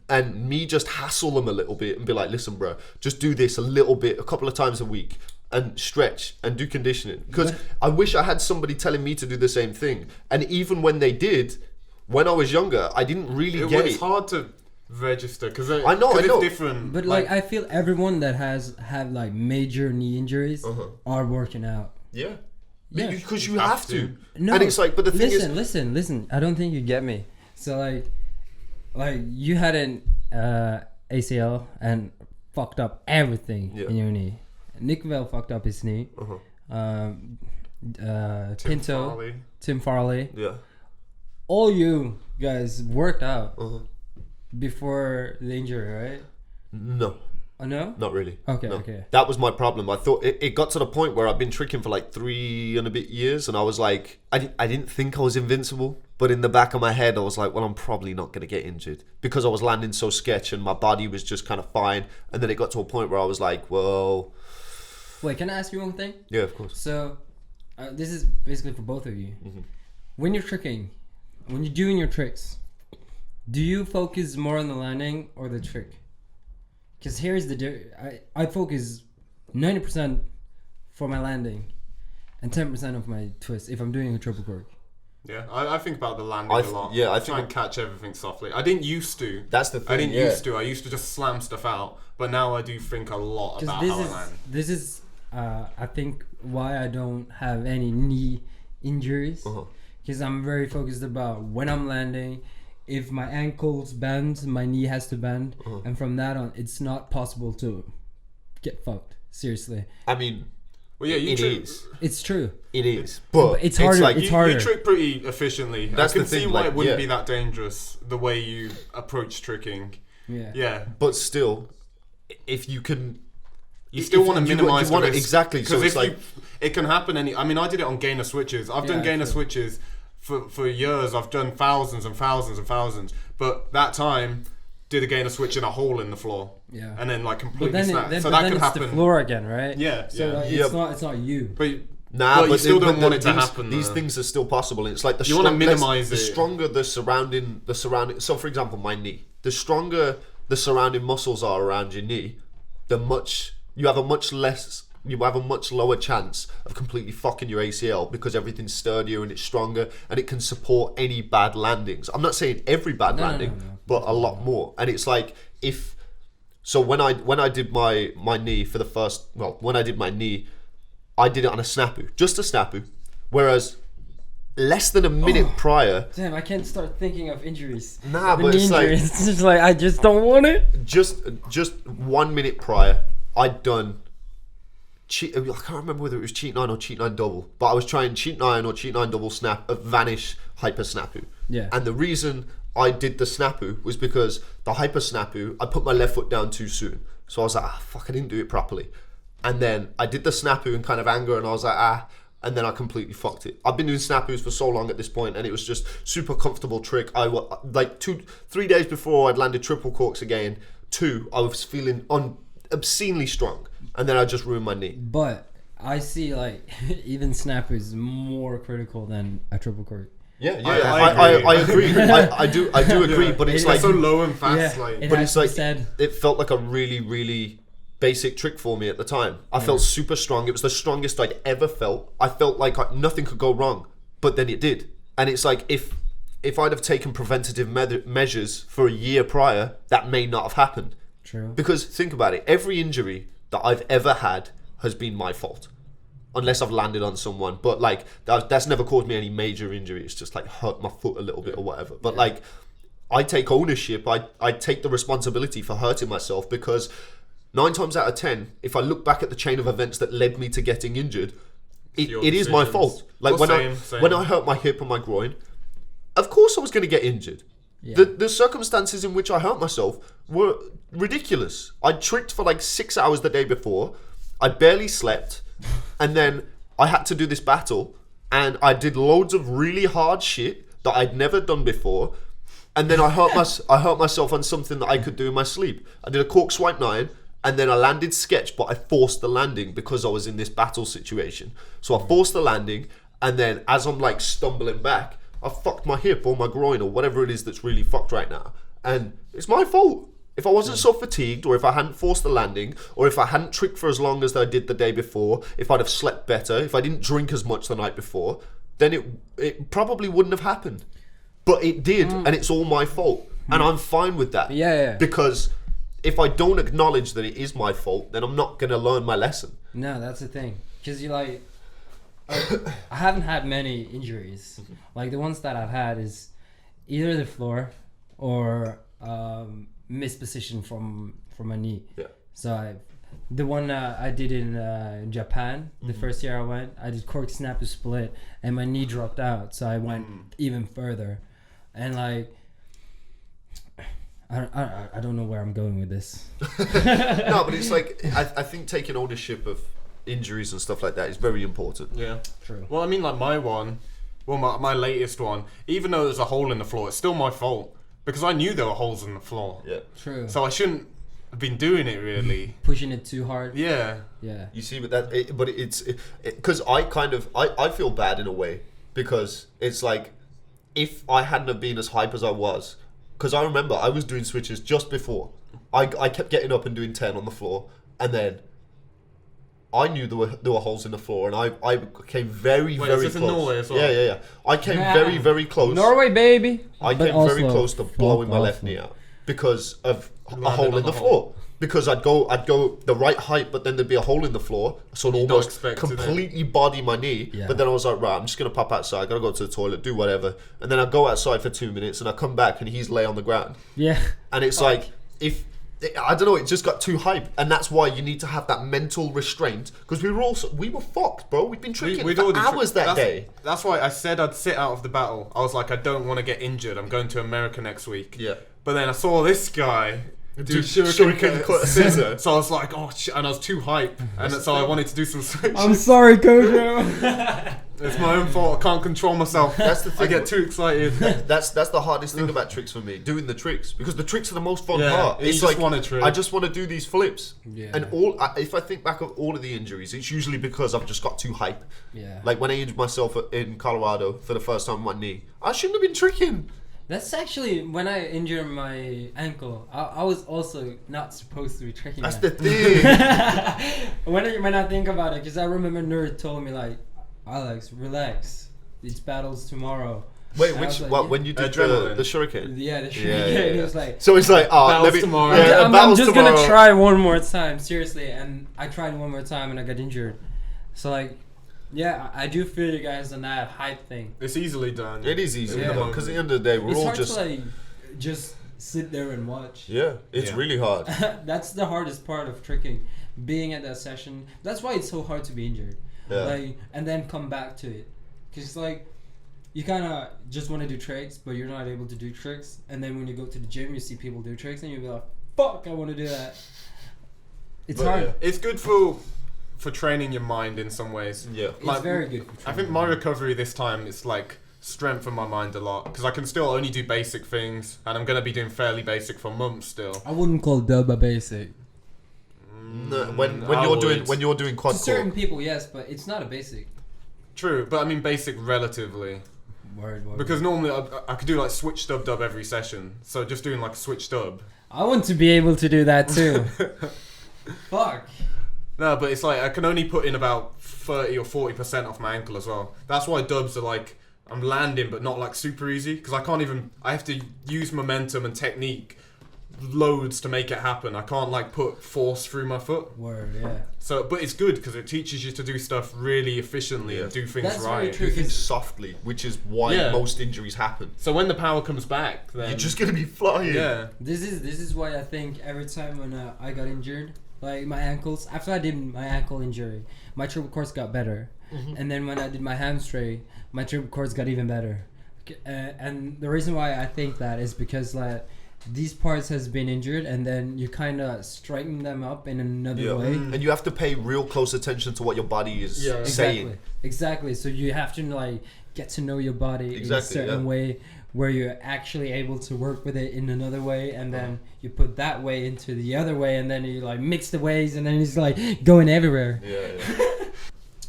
Speaker 3: and me just hassle them a little bit and be like, listen, bro, just do this a little bit, a couple of times a week and stretch and do conditioning. Because I wish I had somebody telling me to do the same thing. And even when they did, when I was younger, I didn't really get it. It's
Speaker 2: hard to register because
Speaker 3: I know.
Speaker 2: It's different.
Speaker 4: But like I feel everyone that have like major knee injuries are working out.
Speaker 3: Yeah.
Speaker 4: Yeah.
Speaker 3: Because you have to.
Speaker 4: No.
Speaker 3: And it's like, but the thing is...
Speaker 4: Listen. I don't think you get me. So like you had an ACL and fucked up everything in your knee. Nick Vell fucked up his knee. Tim Farley.
Speaker 3: Yeah.
Speaker 4: All you guys worked out before the injury, right?
Speaker 3: No.
Speaker 4: Oh, no?
Speaker 3: Not really.
Speaker 4: Okay,
Speaker 3: no.
Speaker 4: okay.
Speaker 3: That was my problem. I thought it got to the point where I've been tricking for like 3 and a bit years, and I was like, I didn't think I was invincible, but in the back of my head, I was like, well, I'm probably not going to get injured because I was landing so sketch and my body was just kind of fine. And then it got to a point where I was like, well...
Speaker 4: Wait, can I ask you one thing?
Speaker 3: Yeah, of course.
Speaker 4: So, this is basically for both of you. When you're tricking, when you're doing your tricks, do you focus more on the landing or the trick? Because here's the I focus 90% for my landing and 10% of my twist if I'm doing a triple cork.
Speaker 2: Yeah, I think about the landing a lot.
Speaker 3: Yeah,
Speaker 2: I try and catch everything softly. I didn't used to.
Speaker 3: That's the thing.
Speaker 2: I didn't used to. I used to just slam stuff out, but now I do think a lot about how I land.
Speaker 4: This is I think why I don't have any knee injuries because I'm very focused about when I'm landing. If my ankles bend, my knee has to bend, and from that on, it's not possible to get fucked. Seriously.
Speaker 3: I mean,
Speaker 2: well, yeah,
Speaker 3: it is.
Speaker 4: It's true.
Speaker 3: It is, but
Speaker 4: it's harder.
Speaker 3: Like,
Speaker 4: it's harder.
Speaker 2: You trick pretty efficiently.
Speaker 3: That's
Speaker 2: I can
Speaker 3: the thing,
Speaker 2: see why
Speaker 3: like,
Speaker 2: it wouldn't be that dangerous the way you approach tricking. Yeah.
Speaker 3: But still, if you can.
Speaker 2: You still want to minimize the risk.
Speaker 3: Exactly. So it's like
Speaker 2: it can happen. I mean, I did it on gainer switches. I've done gainer switches for years. I've done thousands and thousands and thousands. But that time, did a gainer switch in a hole in the floor. Yeah. And then like completely snapped. So that could happen.
Speaker 4: It's the floor again, right?
Speaker 2: Yeah.
Speaker 4: So it's not you.
Speaker 2: But you still don't want it to happen.
Speaker 3: These things are still possible. It's like
Speaker 2: you want to minimize it.
Speaker 3: The stronger the surrounding. So for example, my knee. The stronger the surrounding muscles are around your knee, you have a much lower chance of completely fucking your ACL because everything's sturdier and it's stronger and it can support any bad landings. I'm not saying every bad landing, but a lot more. And it's like when I did my knee for the first, when I did my knee, I did it on a snapu, just a snapu, whereas less than a minute prior.
Speaker 4: Damn, I can't start thinking of injuries.
Speaker 3: But it's like
Speaker 4: it's just like I just don't want it.
Speaker 3: Just 1 minute prior, I'd done. I can't remember whether it was cheat 9 or cheat 9 double, but I was trying cheat 9 or cheat 9 double snap, vanish hyper snapu.
Speaker 4: Yeah.
Speaker 3: And the reason I did the snapu was because the hyper snapu, I put my left foot down too soon. So I was like, fuck, I didn't do it properly. And then I did the snapu in kind of anger, and I was like, and then I completely fucked it. I've been doing snapus for so long at this point, and it was just super comfortable trick. I like 3 days before I'd landed triple corks again. 2, I was feeling obscenely strong, and then I just ruined my knee.
Speaker 4: But I see like even snap is more critical than a triple cork.
Speaker 3: Yeah,
Speaker 2: I
Speaker 3: agree. I do agree, but it's like
Speaker 2: so low and fast,
Speaker 4: Yeah,
Speaker 2: like.
Speaker 3: but it's like
Speaker 4: said.
Speaker 3: it felt like a really, really basic trick for me at the time. I felt super strong. It was the strongest I'd ever felt. I felt like nothing could go wrong, but then it did. And it's like if I'd have taken preventative measures for a year prior, that may not have happened.
Speaker 4: True.
Speaker 3: Because think about it, every injury that I've ever had has been my fault. Unless I've landed on someone, but like that's never caused me any major injury. It's just like hurt my foot a little bit or whatever. But like, I take ownership. I take the responsibility for hurting myself, because 9 times out of 10, if I look back at the chain of events that led me to getting injured, it is my fault. Like when I hurt my hip and my groin, of course I was going to get injured. Yeah. The circumstances in which I hurt myself were ridiculous. I tricked for like 6 hours the day before. I barely slept. And then I had to do this battle, and I did loads of really hard shit that I'd never done before, and then I hurt myself on something that I could do in my sleep. I did a cork swipe 9, and then I landed sketch, but I forced the landing because I was in this battle situation. So I forced the landing, and then as I'm like stumbling back, I fucked my hip or my groin or whatever it is that's really fucked right now, and it's my fault. If I wasn't so fatigued, or if I hadn't forced the landing, or if I hadn't tricked for as long as I did the day before, if I'd have slept better, if I didn't drink as much the night before, then it probably wouldn't have happened. But it did, and it's all my fault. And I'm fine with that.
Speaker 4: Yeah.
Speaker 3: Because if I don't acknowledge that it is my fault, then I'm not going to learn my lesson.
Speaker 4: No, that's the thing. Because you like... I haven't had many injuries. Like the ones that I've had is either the floor or... missed position from my knee. Yeah. So the one I did in Japan, the first year I went, I did cork snap split, and my knee dropped out. So I went even further, and like I don't know where I'm going with this.
Speaker 3: No, but it's like I think taking ownership of injuries and stuff like that is very important.
Speaker 2: Yeah.
Speaker 4: True.
Speaker 2: Well, I mean, like my latest one, even though there's a hole in the floor, it's still my fault. Because I knew there were holes in the floor. Yeah.
Speaker 4: True.
Speaker 2: So I shouldn't have been doing it really.
Speaker 4: Pushing it too hard.
Speaker 2: Yeah.
Speaker 4: Yeah.
Speaker 3: You see, but it's because I feel bad in a way, because it's like if I hadn't have been as hype as I was, because I remember I was doing switches just before. I kept getting up and doing 10 on the floor, and then I knew there were holes in the floor, and I came very close. In Norway as well? Yeah. I came very close.
Speaker 4: Norway, baby.
Speaker 3: I came very close to blowing my left knee out because of a hole in the floor. Because I'd go the right height, but then there'd be a hole in the floor, so it'd almost completely body my knee. Yeah. But then I was like, right, I'm just gonna pop outside. I gotta go to the toilet, do whatever, and then I go outside for 2 minutes, and I come back, and he's lay on the ground.
Speaker 4: Yeah.
Speaker 3: And it's like I don't know, it just got too hype, and that's why you need to have that mental restraint, because we were fucked, bro. We'd been tricking for hours that day.
Speaker 2: That's why I said I'd sit out of the battle. I was like, I don't want to get injured. I'm going to America next week. Yeah. But then I saw this guy do shuriken scissor. So I was like, oh shit, and I was too hype, and so I wanted to do some switches.
Speaker 4: I'm sorry, Kojo.
Speaker 2: It's my own fault. I can't control myself. That's the thing. I get too excited.
Speaker 3: That's the hardest thing about tricks for me, doing the tricks, because the tricks are the most fun part.
Speaker 2: It's like
Speaker 3: I just want to do these flips, and if I think back of all of the injuries, it's usually because I've just got too hype. Yeah. Like when I injured myself in Colorado for the first time with my knee, I shouldn't have been tricking.
Speaker 4: That's actually when I injured my ankle. I was also not supposed to be tricking.
Speaker 3: That's the thing.
Speaker 4: when I think about it, because I remember Nerd told me like, Alex, relax. It's battles tomorrow.
Speaker 3: Wait, when you did the shuriken?
Speaker 4: Yeah, the shuriken. Yeah. He was like,
Speaker 3: so it's like,
Speaker 4: battles tomorrow. Yeah, I'm just gonna try one more time, seriously. And I tried one more time and I got injured. So like, yeah, I do feel you guys on that hype thing.
Speaker 2: It's easily done.
Speaker 3: It is easily done, because at the end of the day, we're all just...
Speaker 4: It's hard to like, just sit there and watch.
Speaker 3: Yeah, it's really hard.
Speaker 4: That's the hardest part of tricking. Being at that session. That's why it's so hard to be injured. Yeah. Like, and then come back to it. Because like, you kind of just want to do tricks, but you're not able to do tricks. And then when you go to the gym, you see people do tricks, and you'll be like, "Fuck, I want to do that." It's hard.
Speaker 2: Yeah. It's good for training your mind in some ways.
Speaker 3: Yeah.
Speaker 4: It's very good.
Speaker 2: I think my recovery this time is like strengthened my mind a lot because I can still only do basic things, and I'm gonna be doing fairly basic for months still.
Speaker 4: I wouldn't call dub a basic.
Speaker 3: No, when you're doing quad
Speaker 4: To certain
Speaker 3: cork.
Speaker 4: people, yes, but it's not a basic.
Speaker 2: True, but I mean basic relatively.
Speaker 4: Word.
Speaker 2: Because normally I could do like switch dub every session, so just doing like switch dub.
Speaker 4: I want to be able to do that too. Fuck.
Speaker 2: No, but it's like I can only put in about 30 or 40% off my ankle as well. That's why dubs are like I'm landing, but not like super easy because I have to use momentum and technique loads to make it happen. I can't like put force through my foot.
Speaker 4: Word, yeah.
Speaker 2: So, but it's good because it teaches you to do stuff really efficiently and do things
Speaker 4: That's very
Speaker 2: right.
Speaker 4: true.
Speaker 3: Do things softly, which is why most injuries happen.
Speaker 2: So when the power comes back, then
Speaker 3: You're just gonna be flying.
Speaker 2: yeah.
Speaker 4: This is why I think every time when I got injured, like my ankles, after I did my ankle injury, my triple quads got better. And then when I did my hamstring, my triple quads got even better. And the reason why I think that is because like these parts has been injured, and then you kind of straighten them up in another way.
Speaker 3: And you have to pay real close attention to what your body is saying.
Speaker 4: Exactly. So you have to like get to know your body in a certain way where you're actually able to work with it in another way, and then you put that way into the other way, and then you like mix the ways, and then it's like going everywhere.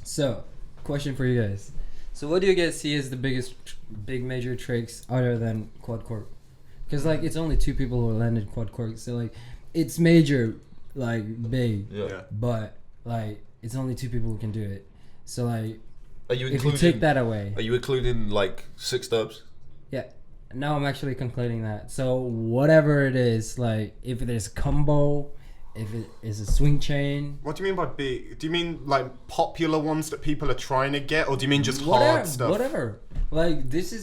Speaker 4: So, question for you guys. So what do you guys see as the big major tricks other than quad cork? Because like it's only 2 people who landed quad cork, so like it's major, like big, but like it's only 2 people who can do it. So like, if you take that away,
Speaker 3: are you including like 6 dubs?
Speaker 4: Yeah. Now I'm actually concluding that. So whatever it is, like if it is combo, if it is a swing chain.
Speaker 2: What do you mean by big? Do you mean like popular ones that people are trying to get, or do you mean just hard stuff?
Speaker 4: Whatever. Like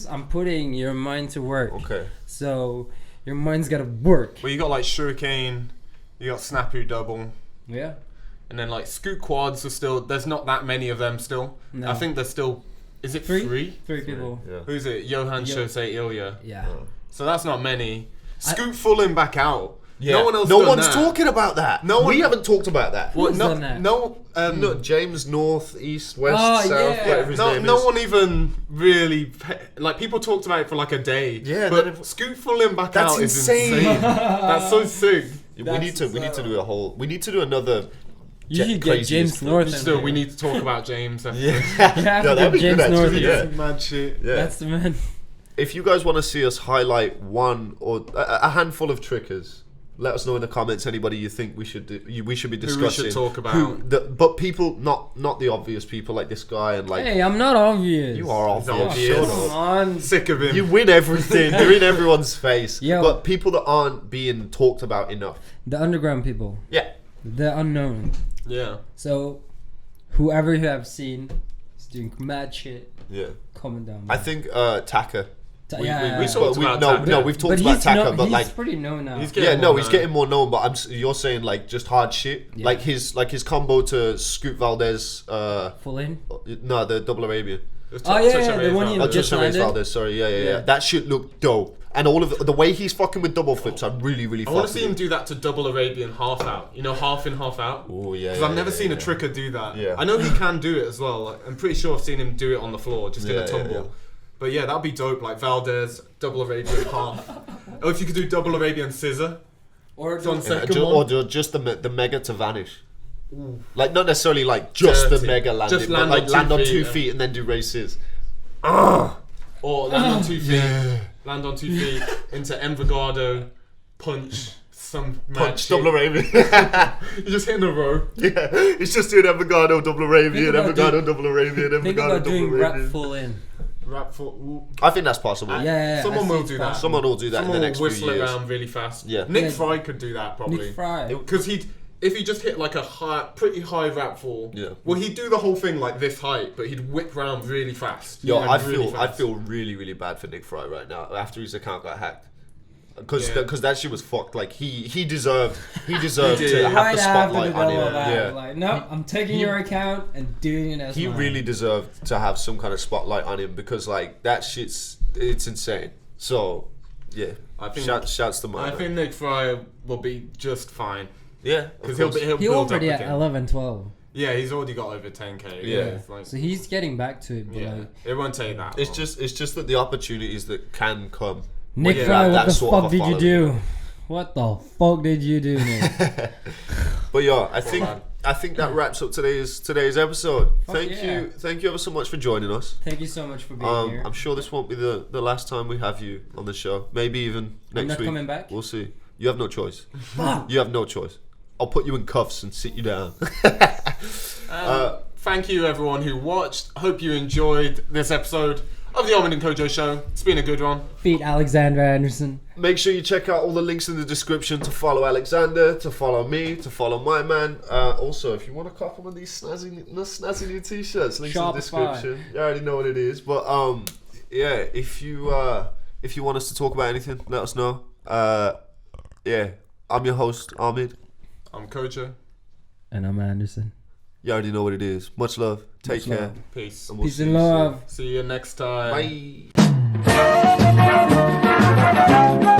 Speaker 4: I'm putting your mind to work.
Speaker 3: Okay.
Speaker 4: So your mind's gotta work.
Speaker 2: Well, you got like shuriken, you got snapu double.
Speaker 4: Yeah.
Speaker 2: And then like scoot quads are still. There's not that many of them still.
Speaker 4: No.
Speaker 2: I think there's still. Is it 3?
Speaker 4: 3 people.
Speaker 3: Yeah.
Speaker 2: Who's it? Johan Jose Ilya.
Speaker 4: Yeah.
Speaker 2: So that's not many. Scoot full in back out.
Speaker 3: Yeah.
Speaker 2: No one else.
Speaker 3: No
Speaker 2: done
Speaker 3: one's
Speaker 2: that.
Speaker 3: talking about that. We haven't talked about that.
Speaker 2: Well,
Speaker 4: Who's
Speaker 2: no,
Speaker 4: done that?
Speaker 3: No, James North, East, West, South,
Speaker 4: yeah.
Speaker 3: whatever his name
Speaker 2: no
Speaker 3: is.
Speaker 2: one even really like people talked about it for like a day.
Speaker 3: Yeah,
Speaker 2: but scoot full in back
Speaker 3: That's
Speaker 2: out
Speaker 3: insane.
Speaker 2: is insane. That's so sick.
Speaker 3: We need to do a whole. We need to do another.
Speaker 4: You should get James North.
Speaker 2: Still, we need to talk about James. After.
Speaker 4: You have to
Speaker 3: that'd
Speaker 4: get
Speaker 3: be
Speaker 4: James
Speaker 3: good,
Speaker 4: North.
Speaker 3: actually, yeah.
Speaker 2: Mad shit.
Speaker 3: Yeah.
Speaker 4: That's the man.
Speaker 3: If you guys want to see us highlight one or a handful of trickers, let us know in the comments. Anybody you think we should we should be discussing.
Speaker 2: Who we should talk about.
Speaker 3: But people, not the obvious people like this guy and like.
Speaker 4: Hey, I'm not obvious.
Speaker 3: You are obvious.
Speaker 2: obvious.
Speaker 3: Shut
Speaker 4: Come
Speaker 3: up.
Speaker 4: on.
Speaker 2: Sick of him.
Speaker 3: You win everything. You're in everyone's face.
Speaker 4: Yo.
Speaker 3: But people that aren't being talked about enough.
Speaker 4: The underground people.
Speaker 3: Yeah.
Speaker 4: The unknown.
Speaker 2: Yeah.
Speaker 4: So, whoever you have seen is doing mad shit.
Speaker 3: Yeah.
Speaker 4: Comment down.
Speaker 3: I think Taka.
Speaker 2: We talked about Taka.
Speaker 3: No, we've talked about Taka, but
Speaker 4: he's
Speaker 3: like.
Speaker 4: pretty known now.
Speaker 2: He's getting
Speaker 3: He's getting more known, but you're saying like just hard shit,
Speaker 4: Yeah.
Speaker 3: like his combo to Scoot Valdez,
Speaker 4: full in.
Speaker 3: no, the double Arabian.
Speaker 4: Oh yeah, the one you just landed.
Speaker 3: Valdez, sorry, yeah. That shit looked dope, and all of the way he's fucking with double flips, I'm really
Speaker 2: I want to see him do that to double Arabian half out. You know, half in, half out.
Speaker 3: Oh yeah.
Speaker 2: Because I've never seen a tricker do that.
Speaker 3: Yeah.
Speaker 2: I know he can do it as well. Like, I'm pretty sure I've seen him do it on the floor, just in a tumble.
Speaker 3: Yeah.
Speaker 2: But yeah, that'd be dope. Like Valdez, double Arabian half. Or if you could do double Arabian scissor.
Speaker 4: Or
Speaker 2: It's on second
Speaker 3: or
Speaker 2: one.
Speaker 3: just the mega to vanish. Like not necessarily like just the
Speaker 2: Dirty.
Speaker 3: mega landing,
Speaker 2: Just
Speaker 3: but
Speaker 2: land
Speaker 3: like
Speaker 2: on
Speaker 3: land
Speaker 2: 2
Speaker 3: on
Speaker 2: feet,
Speaker 3: 2
Speaker 2: yeah.
Speaker 3: feet and then do races.
Speaker 2: Or land on 2 feet. Land on 2 feet into Envigado, punch, some mad
Speaker 3: Punch
Speaker 2: shit.
Speaker 3: double Arabian.
Speaker 2: You just hit in a row.
Speaker 3: Yeah, it's just doing Envigado double Arabian,
Speaker 4: Think about
Speaker 3: Envigado double Arabian,
Speaker 4: think
Speaker 3: Envigado
Speaker 4: about doing
Speaker 3: double
Speaker 4: rap
Speaker 3: Arabian.
Speaker 4: full in.
Speaker 2: Rap foot. Ooh.
Speaker 3: I think that's possible.
Speaker 4: Yeah,
Speaker 2: Someone
Speaker 4: I
Speaker 2: will
Speaker 4: see
Speaker 2: do
Speaker 4: it's
Speaker 2: that.
Speaker 4: possible.
Speaker 3: Someone will do that
Speaker 2: Someone
Speaker 3: in the
Speaker 2: will
Speaker 3: next few
Speaker 2: whistle
Speaker 3: years.
Speaker 2: around really fast.
Speaker 3: Yeah.
Speaker 2: Nick
Speaker 4: Yeah.
Speaker 2: Fry could do that probably.
Speaker 4: Nick Fry.
Speaker 2: Because if he just hit like a pretty high rap fall,
Speaker 3: Yeah.
Speaker 2: well, he'd do the whole thing like this height, but he'd whip round really fast.
Speaker 3: Yo,
Speaker 2: Like,
Speaker 3: I
Speaker 2: really
Speaker 3: feel
Speaker 2: fast.
Speaker 3: really bad for Nick Fry right now after his account got hacked. because
Speaker 2: Yeah.
Speaker 3: that shit was fucked. Like he deserved
Speaker 2: did.
Speaker 3: to have
Speaker 4: Right
Speaker 3: the
Speaker 4: after
Speaker 3: spotlight
Speaker 4: the
Speaker 3: on
Speaker 4: Bell
Speaker 3: him.
Speaker 4: of Act,
Speaker 3: Yeah.
Speaker 4: like, no, I'm taking your account and doing it as
Speaker 3: He
Speaker 4: mine.
Speaker 3: really deserved to have some kind of spotlight on him because like that shit's it's insane. So yeah,
Speaker 2: I think
Speaker 3: shouts to my
Speaker 2: I
Speaker 3: man.
Speaker 2: think Nick Fryer will be just fine
Speaker 3: Yeah,
Speaker 2: because
Speaker 3: of
Speaker 2: he'll
Speaker 3: course.
Speaker 4: He
Speaker 2: build up
Speaker 4: already at
Speaker 2: again.
Speaker 4: 11, 12.
Speaker 2: Yeah, he's already got over 10k.
Speaker 3: Yeah.
Speaker 2: It's like,
Speaker 4: So he's getting back to it. But
Speaker 2: yeah,
Speaker 4: like,
Speaker 2: it won't take that.
Speaker 3: It's
Speaker 2: long.
Speaker 3: just that the opportunities that can come.
Speaker 4: Nick
Speaker 3: when
Speaker 4: Fry,
Speaker 3: you have
Speaker 4: what
Speaker 3: that
Speaker 4: the
Speaker 3: sort of
Speaker 4: fuck
Speaker 3: a
Speaker 4: did you
Speaker 3: following.
Speaker 4: do? What the fuck did you do, Nick?
Speaker 3: But yeah, I
Speaker 2: man.
Speaker 3: think that wraps up today's episode.
Speaker 4: Fuck
Speaker 3: Thank
Speaker 4: yeah.
Speaker 3: you ever so much for joining us.
Speaker 4: Thank you so much for being here.
Speaker 3: I'm sure this won't be the last time we have you on the show. Maybe even
Speaker 4: I'm
Speaker 3: next
Speaker 4: not
Speaker 3: week.
Speaker 4: coming back?
Speaker 3: We'll see. You have no choice. You have no choice. I'll put you in cuffs and sit you down.
Speaker 2: Thank you everyone who watched. Hope you enjoyed this episode of the Omid and Kojo show. It's been a good one.
Speaker 4: Beat Alexander Andersen.
Speaker 3: Make sure you check out all the links in the description to follow Alexander, to follow me, to follow my man. Also, if you want to cop one of these snazzy new t-shirts, links in the
Speaker 4: Shopify.
Speaker 3: description. You already know what it is. But yeah, if you want us to talk about anything, let us know. Yeah, I'm your host, Omid.
Speaker 2: I'm Kojo.
Speaker 4: And I'm Anderson.
Speaker 3: You already know what it is. Much love. Take
Speaker 4: Much
Speaker 3: care.
Speaker 4: love.
Speaker 2: Peace.
Speaker 3: And we'll
Speaker 4: Peace
Speaker 3: see
Speaker 4: and
Speaker 3: you soon.
Speaker 4: love.
Speaker 2: See you next time.
Speaker 3: Bye.